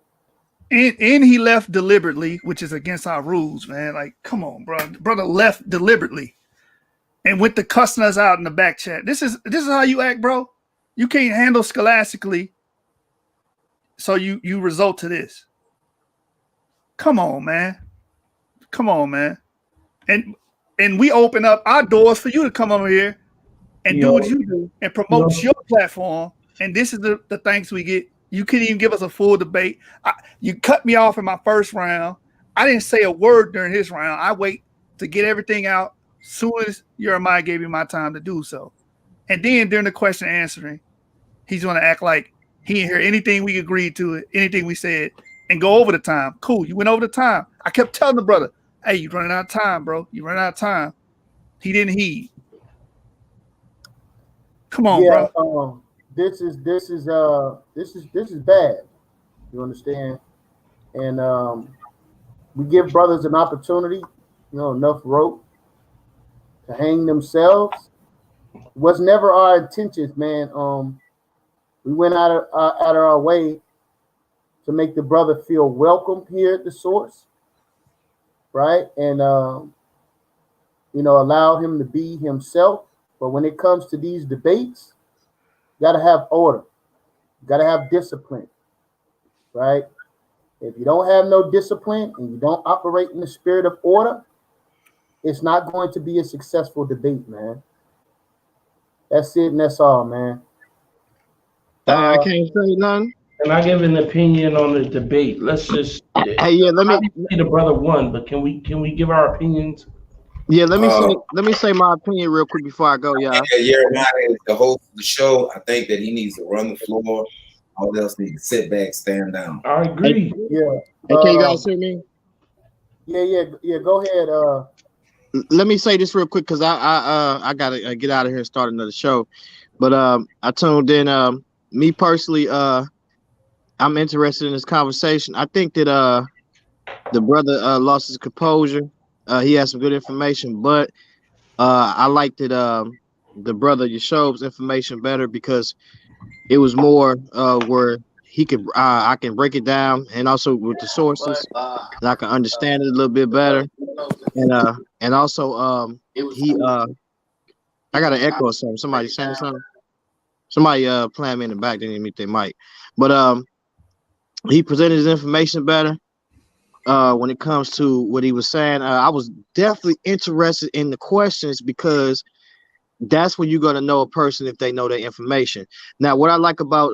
and he left deliberately, which is against our rules, man. Like, come on, bro. Brother left deliberately and went to cussing us out in the back chat. This is how you act, bro. You can't handle scholastically, so you result to this. Come on, man. Come on, man. And we open up our doors for you to come over here and do what you do and promote your platform. And this is the thanks we get. You couldn't even give us a full debate. You cut me off in my first round. I didn't say a word during his round. I wait to get everything out as soon as Jeremiah gave me my time to do so. And then during the question answering, he's going to act like he didn't hear anything we agreed to, anything we said, and go over the time. Cool, you went over the time. I kept telling the brother, hey, you're running out of time, bro. You're running out of time. He didn't heed. Come on, bro. This is bad. You understand? And we give brothers an opportunity, enough rope to hang themselves. It was never our intentions, man. We went out of our way to make the brother feel welcome here at the source, right? And allow him to be himself. But when it comes to these debates, you got to have order. You got to have discipline, right? If you don't have no discipline and you don't operate in the spirit of order, it's not going to be a successful debate, man. That's it, and that's all, man. I can't say nothing. Can I give an opinion on the debate? Let's just. Hey, yeah, let me. The brother won, but can we give our opinions? Yeah, let me say my opinion real quick before I go, y'all. Jeremiah is the host of the show. I think that he needs to run the floor. All else needs to sit back, stand down. I agree. Yeah. Hey, can you guys hear me? Yeah. Go ahead. Let me say this real quick because I gotta get out of here and start another show. But I tuned in. Me personally, I'm interested in this conversation. I think that the brother lost his composure. He had some good information, but I liked it. The brother Yashub's information better because it was more where he could I can break it down, and also with the sources, and I can understand it a little bit better. And also he I got an echo or something. Somebody saying something. Somebody playing me in the back. They didn't meet their mic, but he presented his information better. When it comes to what he was saying, I was definitely interested in the questions because that's when you're going to know a person if they know their information. Now, what I like about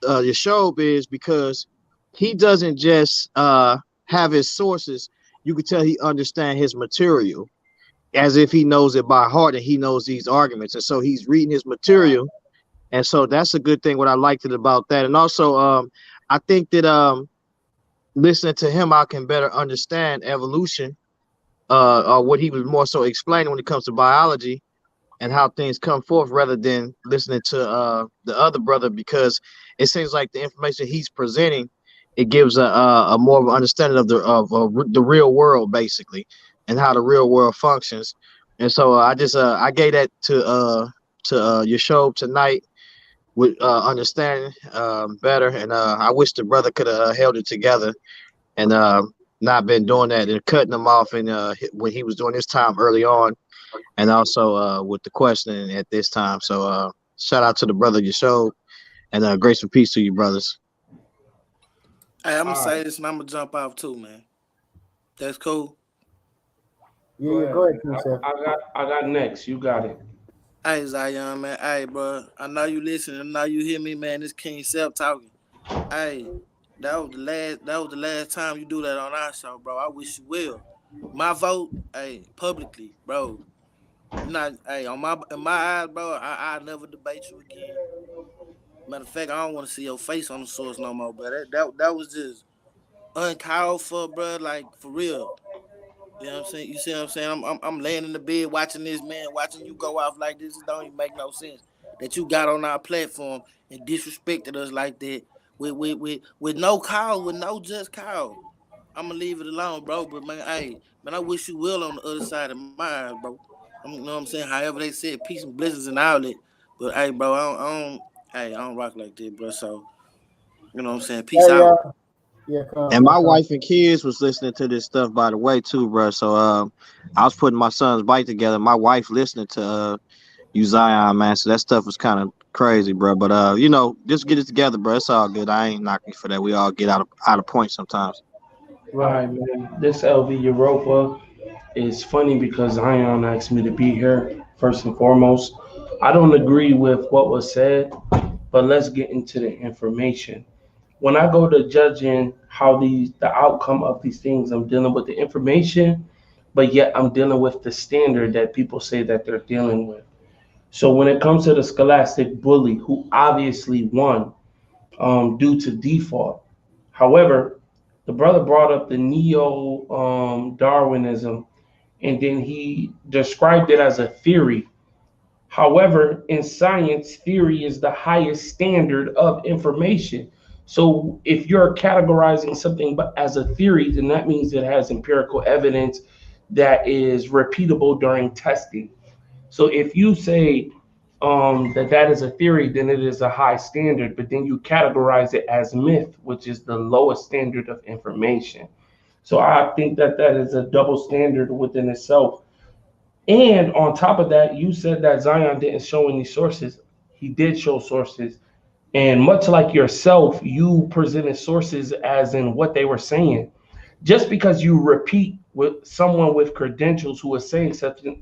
Yashub is because he doesn't just have his sources. You can tell he understands his material as if he knows it by heart and he knows these arguments. And so he's reading his material. And so that's a good thing. What I liked about that. And also, I think that listening to him, I can better understand evolution, or what he was more so explaining when it comes to biology and how things come forth, rather than listening to the other brother, because it seems like the information he's presenting it gives a more of an understanding of the real world basically, and how the real world functions. And so I gave that to your show tonight with understanding better, and I wish the brother could have held it together and not been doing that and cutting them off and when he was doing his time early on, and also with the questioning at this time. So shout out to the brother you showed, and grace and peace to you, brothers. Hey, I'm gonna All say right. this and I'm gonna jump off too, man. That's cool. Yeah, go ahead, Q. I got next. You got it. Hey, Zion, man. Hey, bro. I know you listen. I know you hear me, man. This King Self talking. Hey, that was the last time you do that on our show, bro. I wish you will. My vote, hey, publicly, bro. Not, hey, in my eyes, bro. I never debate you again. Matter of fact, I don't want to see your face on the source no more. But that was just uncalled for, bro. Like for real. You know what I'm saying? You see what I'm saying? I'm laying in the bed watching this, man, watching you go off like this. It don't even make no sense that you got on our platform and disrespected us like that with no call, with no just call. I'm gonna leave it alone, bro. But man, hey, man, I wish you will on the other side of my eyes, bro. You know what I'm saying? However they said, peace and blessings and all that. But hey, bro, I don't rock like that, bro. So you know what I'm saying? Peace Hey, out. yeah, And my wife and kids was listening to this stuff, by the way, too, bro. So I was putting my son's bike together. My wife listening to you, Zion, man. So that stuff was kind of crazy, bro. But just get it together, bro. It's all good. I ain't knocking for that. We all get out of point sometimes. All right, man. This LV Europa is funny because Zion asked me to be here first and foremost. I don't agree with what was said, but let's get into the information. When I go to judging how the outcome of these things, I'm dealing with the information, but yet I'm dealing with the standard that people say that they're dealing with. So when it comes to the scholastic bully, who obviously won due to default, however, the brother brought up the neo Darwinism, and then he described it as a theory. However, in science, theory is the highest standard of information. So if you're categorizing something as a theory, then that means it has empirical evidence that is repeatable during testing. So if you say that is a theory, then it is a high standard, but then you categorize it as myth, which is the lowest standard of information. So I think that is a double standard within itself. And on top of that, you said that Zion didn't show any sources. He did show sources. And much like yourself, you presented sources as in what they were saying. Just because you repeat with someone with credentials who is saying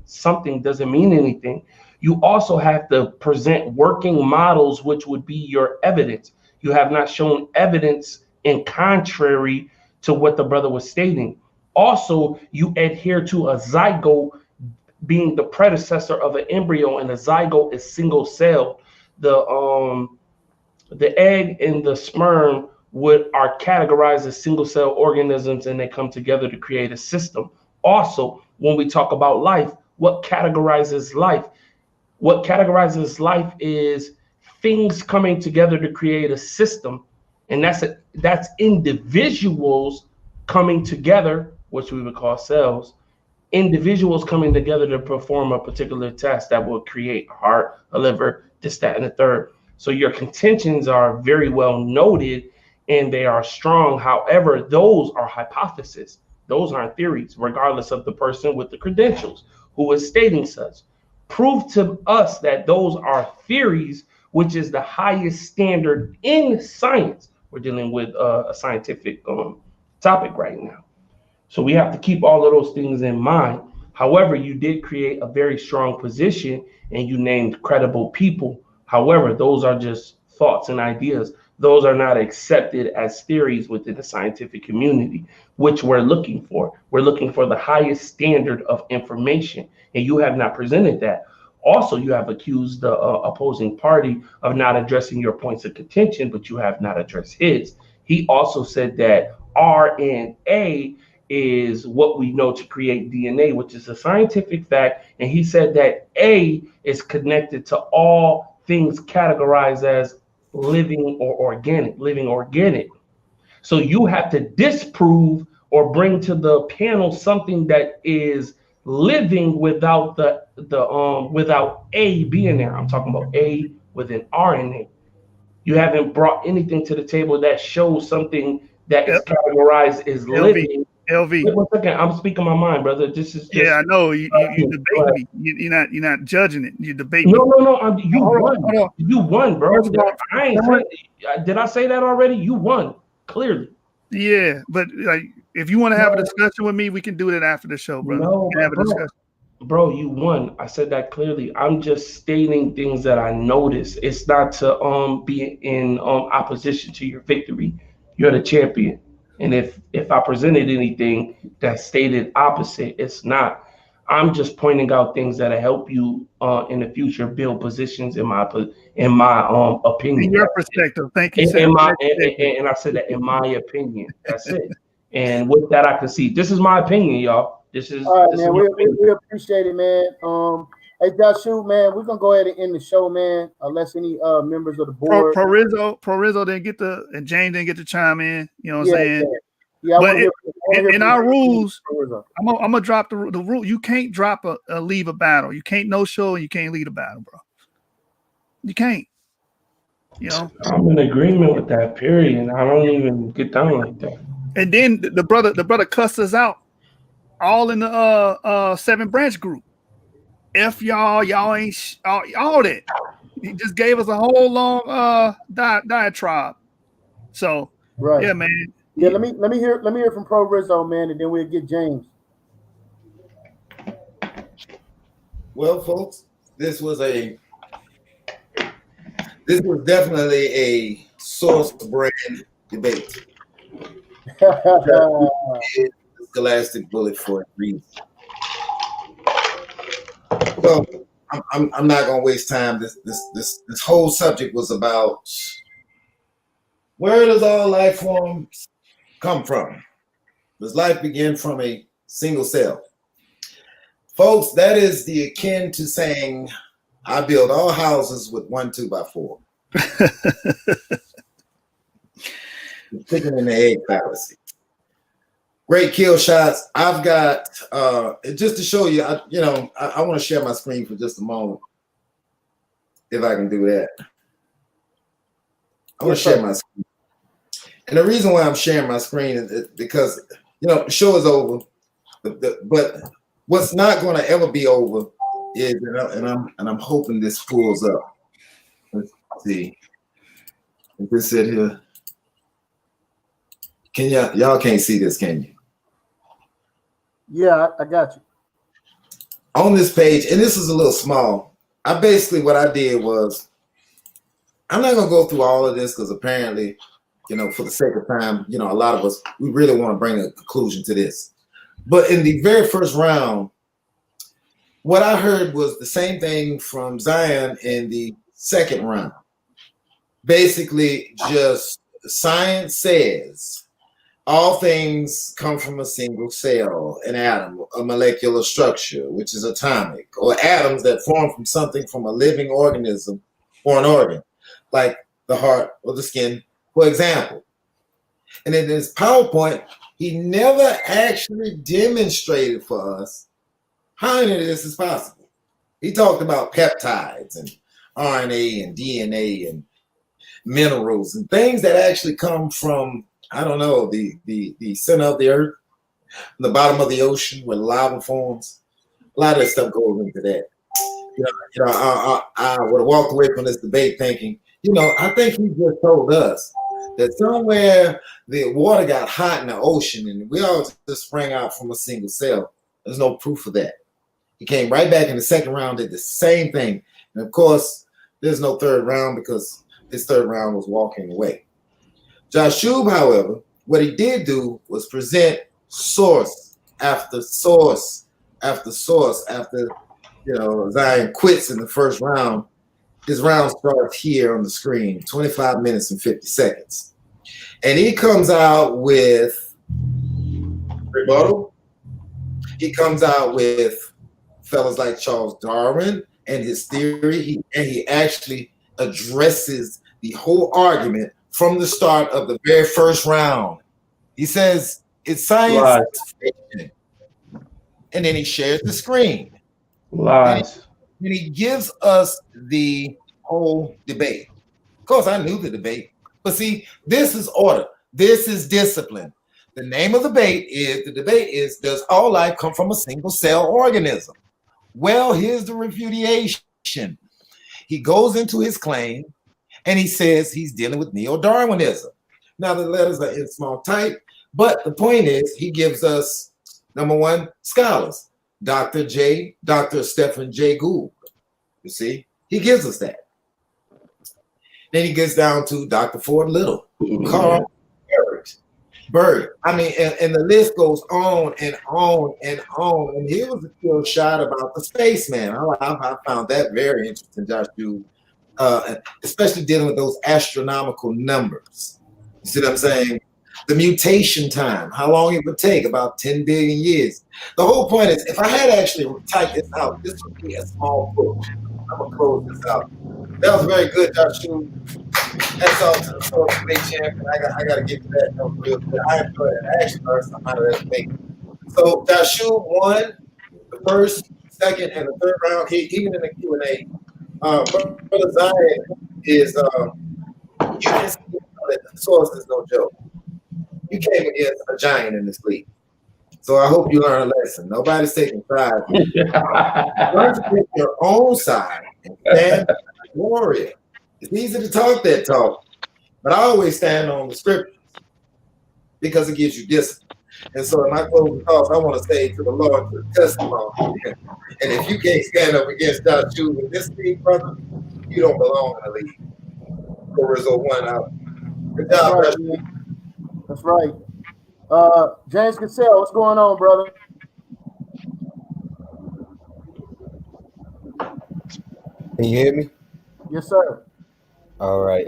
something doesn't mean anything. You also have to present working models, which would be your evidence. You have not shown evidence in contrary to what the brother was stating. Also, you adhere to a zygote being the predecessor of an embryo, and the zygote is single cell. The egg and the sperm would are categorized as single cell organisms, and they come together to create a system. Also, when we talk about life, what categorizes life? What categorizes life is things coming together to create a system, and that's individuals coming together, which we would call cells, individuals coming together to perform a particular test that will create a heart, a liver, this, that, and the third. So your contentions are very well noted and they are strong. However, those are hypotheses. Those aren't theories, regardless of the person with the credentials who is stating such. Prove to us that those are theories, which is the highest standard in science. We're dealing with a scientific topic right now. So we have to keep all of those things in mind. However, you did create a very strong position and you named credible people. However, those are just thoughts and ideas. Those are not accepted as theories within the scientific community, which we're looking for. We're looking for the highest standard of information, and you have not presented that. Also, you have accused the opposing party of not addressing your points of contention, but you have not addressed his. He also said that RNA is what we know to create DNA, which is a scientific fact. And he said that A is connected to all things categorized as living or organic, living organic. So you have to disprove or bring to the panel something that is living without without A being there. I'm talking about A with an R in it. You haven't brought anything to the table that shows something that is categorized as living. LV. Wait 1 second. I'm speaking my mind, brother. This is just, Yeah, I know. You debate me. You're not judging it. You debate me. No. You won. Hold on. You won, bro. First of all, I ain't said, did I say that already? You won clearly. Yeah, but like, if you want to have a discussion with me, we can do that after the show, brother. No, we can have a discussion. Bro, you won. I said that clearly. I'm just stating things that I noticed. It's not to be in opposition to your victory. You're the champion. And if I presented anything that stated opposite, it's not. I'm just pointing out things that'll help you in the future build positions in my opinion. In your perspective, thank you. And I said that in my opinion. That's it. And with that, I can see this is my opinion, y'all. This is all right, man. We appreciate it, man. Hey, Yashub, man, we're gonna go ahead and end the show, man. Unless any members of the board, Pro Rizzo didn't get and James didn't get to chime in. You know what I'm saying? Yeah. But in our rules, I'm gonna drop the rule. You can't drop a leave a battle. You can't no show and you can't lead a battle, bro. You can't. You know. I'm in agreement with that. Period. I don't even get down like that. And then the brother cussed us out all in the 7 branch group. F y'all ain't all that. He just gave us a whole long diatribe. So right, yeah, man. Yeah, let me hear from Pro Rizzo, man, and then we'll get James. Well, folks, this was definitely a source brand debate. Scholastic bullet for a reason. So I'm not gonna waste time. This whole subject was about where does all life forms come from? Does life begin from a single cell? Folks, that is the akin to saying I build all houses with 1 2x4. Chicken and the egg fallacy. Great kill shots. I've got just to show you. I want to share my screen for just a moment, if I can do that. I want to share my screen, and the reason why I'm sharing my screen is because the show is over, but what's not going to ever be over is, and I'm hoping this pulls up. Let's see. If this sit here. Can y'all can't see this, can you? Yeah, I got you. On this page, and this is a little small. What I did was, I'm not gonna go through all of this because apparently, for the sake of time, a lot of us, we really want to bring a conclusion to this. But in the very first round, what I heard was the same thing from Xion in the second round. Basically, just science says all things come from a single cell, an atom, a molecular structure, which is atomic, or atoms that form from something from a living organism or an organ, like the heart or the skin, for example. And in his PowerPoint, he never actually demonstrated for us how any of this is possible. He talked about peptides and RNA and DNA and minerals and things that actually come from, I don't know, the center of the earth, the bottom of the ocean where lava forms. A lot of that stuff goes into that. I would have walked away from this debate thinking, I think he just told us that somewhere the water got hot in the ocean and we all just sprang out from a single cell. There's no proof of that. He came right back in the second round, did the same thing. And of course, there's no third round because his third round was walking away. Yashub, however, what he did do was present source after source after source after, Xion quits in the first round. His round starts here on the screen, 25 minutes and 50 seconds. And he comes out with rebuttal. He comes out with fellas like Charles Darwin and his theory. He actually addresses the whole argument from the start of the very first round. He says it's science Lies. fiction. And then he shares the screen. Lies. And he gives us the whole debate. Of course, I knew the debate. But see, this is order. This is discipline. The name of the debate is, does all life come from a single cell organism? Well, here's the refutation. He goes into his claim and he says he's dealing with neo-Darwinism. Now, the letters are in small type, but the point is he gives us, number one, scholars. Dr. Stephen J. Gould. You see, he gives us that. Then he gets down to Dr. Ford Little, Carl Bird. I mean, and the list goes on and on and on. And here was a kill shot about the spaceman. I found that very interesting, Yashub, especially dealing with those astronomical numbers. You see what I'm saying? The mutation time, how long it would take, about 10 billion years. The whole point is, if I had actually typed this out, this would be a small book. I'm going to close this out. That was very good, Yashub. That's all to the Source Debate Champion. I got to get to that note real quick. I enjoyed it. I actually learned something out of that debate. So Yashub won the first, second, and the third round. Even in the Q&A, Brother Zion is, you can see that the Source is no joke. You came against a giant in this league. So I hope you learn a lesson. Nobody's taking pride. Learn to pick your own side and stand like a warrior. It's easy to talk that talk, but I always stand on the scriptures because it gives you discipline. And so in my closing thoughts, I want to say to the Lord, to the testimony. And if you can't stand up against Yashub in this league, brother, you don't belong in the league. Go result one out. Good job, Yashub. That's right. James Cassell, what's going on, brother? Can you hear me? Yes, sir. All right.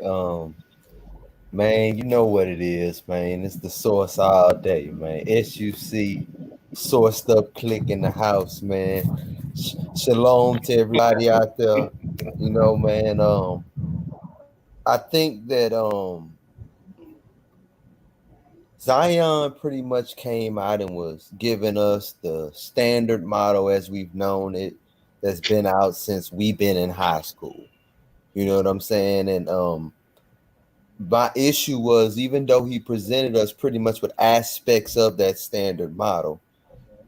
Man, you know what it is, man. It's the Source all day, man. SUC, Sourced Up Click in the house, man. Shalom to everybody out there. You know, man. I think that Zion pretty much came out and was giving us the standard model as we've known it, that's been out since we've been in high school. You know what I'm saying? And my issue was, even though he presented us pretty much with aspects of that standard model,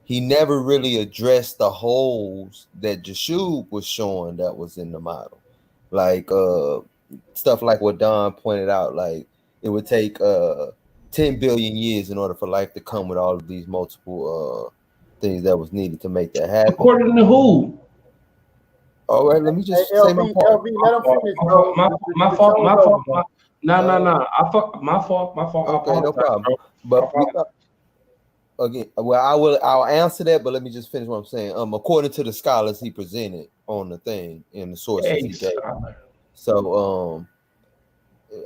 he never really addressed the holes that Yashub was showing that was in the model. Like stuff like what Don pointed out, like it would take 10 billion years in order for life to come with all of these multiple things that was needed to make that happen. According to who? All right, let me just say my part. LV, let him finish, bro. My fault. No. My fault. Okay, no problem. But again, well, I'll answer that, but let me just finish what I'm saying. According to the scholars he presented on the thing in the sources he gave. So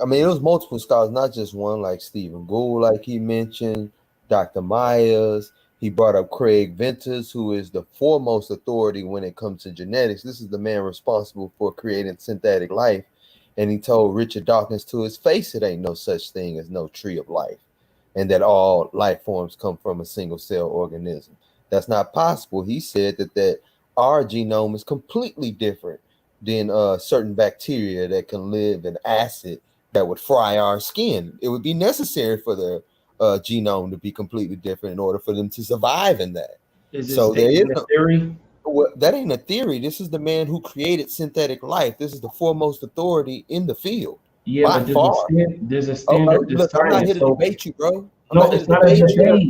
I mean, it was multiple scholars, not just one, like Stephen Gould, like he mentioned, Dr. Myers. He brought up Craig Venters, who is the foremost authority when it comes to genetics. This is the man responsible for creating synthetic life. And he told Richard Dawkins to his face, it ain't no such thing as no tree of life, and that all life forms come from a single cell organism. That's not possible. He said that our genome is completely different than certain bacteria that can live in acid that would fry our skin. It would be necessary for the genome to be completely different in order for them to survive in that. So there is a theory. Well, that ain't a theory. This is the man who created synthetic life. This is the foremost authority in the field. Yeah, by but far. There's a standard. Look, I'm not here to debate you, bro. It's not a debate.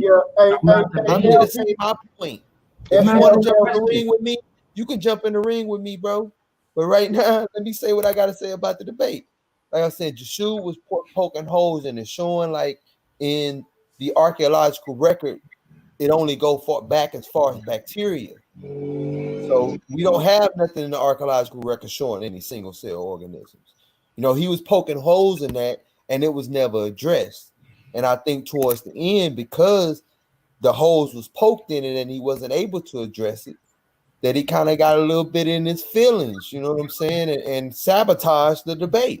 I'm here to say my point. If you want to jump in the ring with me, you can jump in the ring with me, bro. But right now, let me say what I got to say about the debate. Like I said, Yashub was poking holes in it, showing like in the archaeological record, it only go far back as far as bacteria. So we don't have nothing in the archaeological record showing any single cell organisms. You know, he was poking holes in that, and it was never addressed. And I think towards the end, because the holes was poked in it and he wasn't able to address it, that he kind of got a little bit in his feelings, you know what I'm saying, and sabotaged the debate.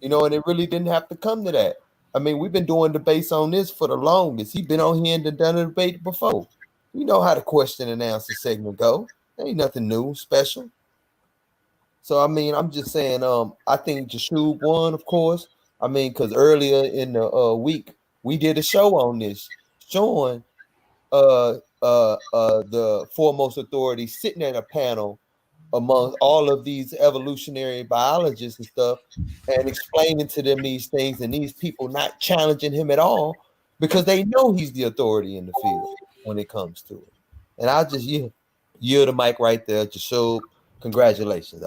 you know, and it really didn't have to come to that. I mean, we've been doing debates on this for the longest. He's been on here and done a debate before. We know how the question and answer segment go. Ain't nothing new, special. So I mean, I'm just saying, I think Yashub won, of course. I mean, because earlier in the week we did a show on this, showing the foremost authorities sitting at a panel among all of these evolutionary biologists and stuff, and explaining to them these things, and these people not challenging him at all because they know he's the authority in the field when it comes to it. And I just yield the mic right there to show congratulations.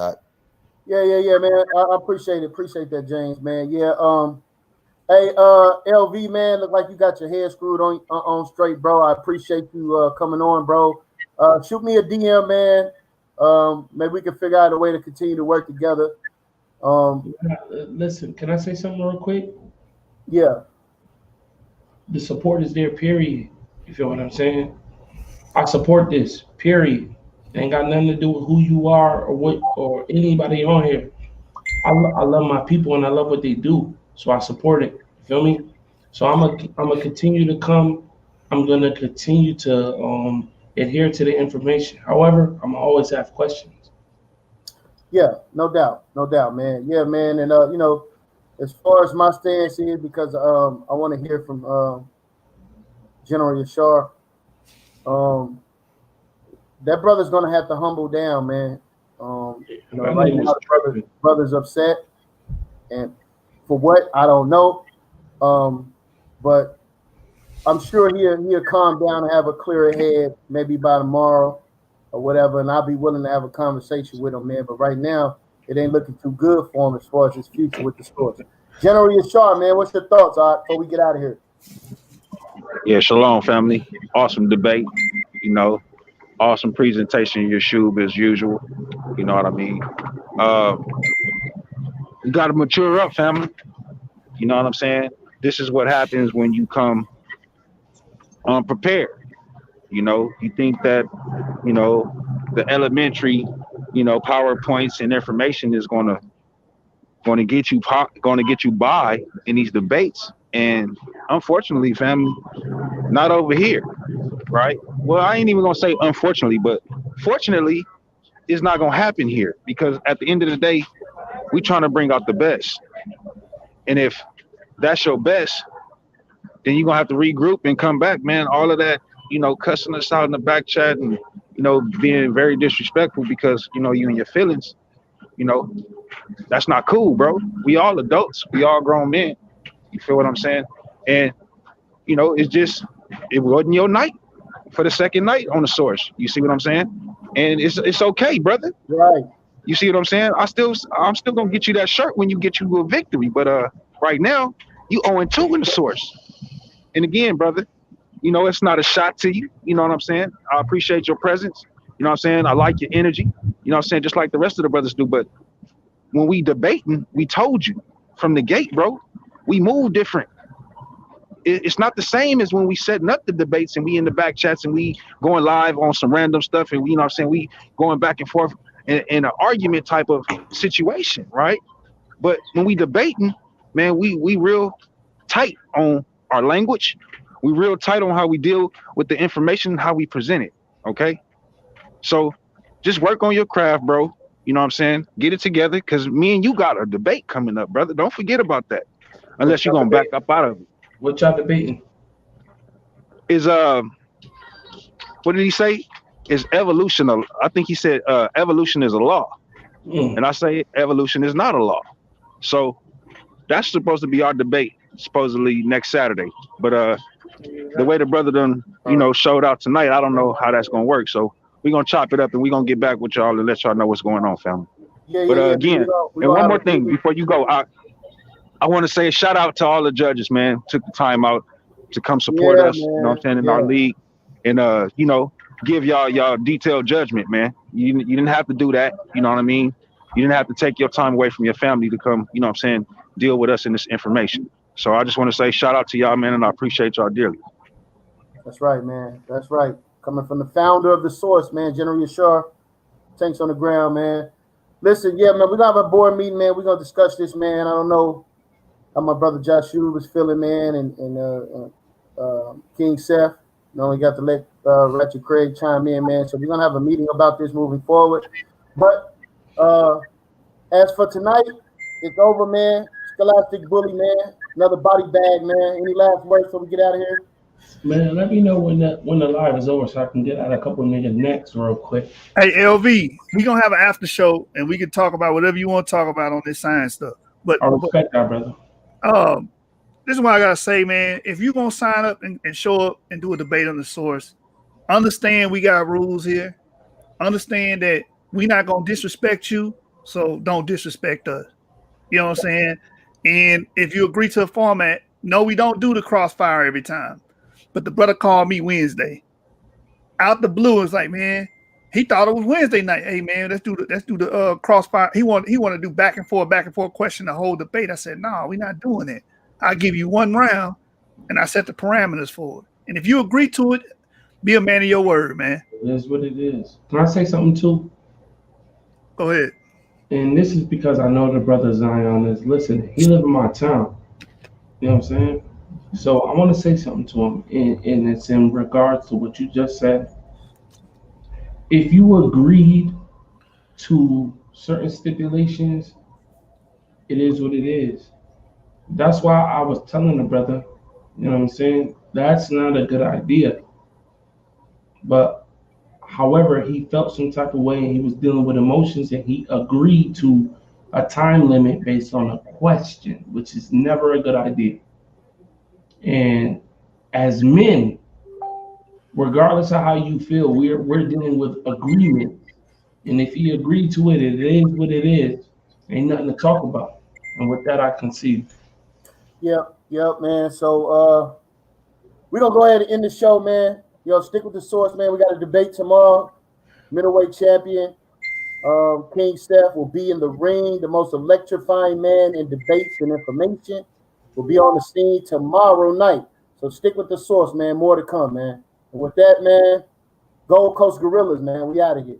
Yeah, man. I appreciate it. Appreciate that, James, man. Yeah. Hey, LV, man, look like you got your head screwed on straight, bro. I appreciate you coming on, bro. Shoot me a DM, man. Maybe we can figure out a way to continue to work together. Listen, can I say something real quick? Yeah. The support is there, period. You feel what I'm saying? I support this, period. It ain't got nothing to do with who you are or what or anybody on here. I love my people and I love what they do, so I support it. You feel me? So I'm gonna continue to come. I'm gonna continue to adhere to the information. However, I'm always have questions. Yeah, no doubt, man. Yeah, man, and you know, as far as my stance is, because I want to hear from General Yashar. That brother's gonna have to humble down, man. You know, right now, brother's upset, and for what I don't know, but I'm sure he'll calm down and have a clearer head maybe by tomorrow or whatever, and I'll be willing to have a conversation with him, man. But right now, it ain't looking too good for him as far as his future with the source. General Yashar, man, what's your thoughts before we get out of here? Yeah, shalom, family. Awesome debate. You know, awesome presentation, Yashub, as usual. You know what I mean? You got to mature up, family. You know what I'm saying? This is what happens when you come unprepared. You know, you think that, you know, the elementary, you know, PowerPoints and information is going to get you by in these debates. And unfortunately, family, not over here, right? Well, I ain't even going to say unfortunately, but fortunately, it's not going to happen here because at the end of the day, we trying to bring out the best. And if that's your best, then you're going to have to regroup and come back, man. All of that, you know, cussing us out in the back chat and, you know, being very disrespectful because, you know, you and your feelings, you know, that's not cool, bro. We all adults. We all grown men. You feel what I'm saying? And, you know, it wasn't your night for the second night on the source. You see what I'm saying? And it's okay, brother. Right. You see what I'm saying? I'm still gonna get you that shirt when you get you a victory. But right now, you 0-2 in the source. And again, brother, you know, it's not a shot to you. You know what I'm saying? I appreciate your presence. You know what I'm saying? I like your energy. You know what I'm saying? Just like the rest of the brothers do. But when we debating, we told you from the gate, bro, we move different. It's not the same as when we setting up the debates and we in the back chats and we going live on some random stuff and we, you know what I'm saying, we going back and forth in an argument type of situation, right? But when we debating, man, we real tight on our language. We real tight on how we deal with the information, how we present it, okay? So just work on your craft, bro. You know what I'm saying? Get it together because me and you got a debate coming up, brother. Don't forget about that unless you're going to back up out of it. What y'all debating? Is what did he say? Is evolution? I think he said evolution is a law, and I say evolution is not a law. So that's supposed to be our debate, supposedly next Saturday. But the way the brother done, you know, showed out tonight, I don't know how that's gonna work. So we're gonna chop it up and we're gonna get back with y'all and let y'all know what's going on, family. Again, and one more thing before you go, I want to say a shout out to all the judges, man. Took the time out to come support us, you know what I'm saying, in our league. And you know, give y'all detailed judgment, man. You didn't have to do that, you know what I mean? You didn't have to take your time away from your family to come, you know what I'm saying, deal with us in this information. So I just want to say shout out to y'all, man, and I appreciate y'all dearly. That's right, man. That's right. Coming from the founder of the source, man, General Yashar. Tanks on the ground, man. Listen, yeah, man, we're gonna have a board meeting, man. We're gonna discuss this, man. I don't know how my brother Yashub is feeling, man, and King Seth. You know, we got to let Ratchet Craig chime in, man. So we're gonna have a meeting about this moving forward. But as for tonight, it's over, man. Scholastic Bully, man. Another body bag, man. Any last words before we get out of here? Man, let me know when the live is over so I can get out a couple of niggas necks real quick. Hey, LV, we gonna have an after show and we can talk about whatever you want to talk about on this science stuff. But I respect that, brother. This is what I gotta say, man. If you're gonna sign up and show up and do a debate on the source, understand we got rules here. Understand that we're not gonna disrespect you, so don't disrespect us. You know what I'm saying? And if you agree to a format, no, we don't do the crossfire every time. But the brother called me Wednesday. Out the blue, it's like, man, he thought it was Wednesday night. Hey, man, let's do the crossfire. He want to do back and forth question the whole debate. I said, no, we're not doing it. I'll give you one round, and I set the parameters for it. And if you agree to it, be a man of your word, man. It is what it is. Can I say something too? Go ahead. And this is because I know the brother Xion is listening. He live in my town. You know what I'm saying? So I want to say something to him, and it's in regards to what you just said. If you agreed to certain stipulations, it is what it is. That's why I was telling the brother, you know what I'm saying? That's not a good idea. But however, he felt some type of way and he was dealing with emotions and he agreed to a time limit based on a question, which is never a good idea. And as men, regardless of how you feel, we're dealing with agreement. And if he agreed to it, it is what it is. Ain't nothing to talk about. And with that, I concede. Yep, man. So we're gonna go ahead and end the show, man. Yo, stick with the source, man. We got a debate tomorrow. Middleweight champion King Steph will be in the ring. The most electrifying man in debates and information will be on the scene tomorrow night. So stick with the source, man. More to come, man. And with that, man, Gold Coast Gorillas, man. We out of here.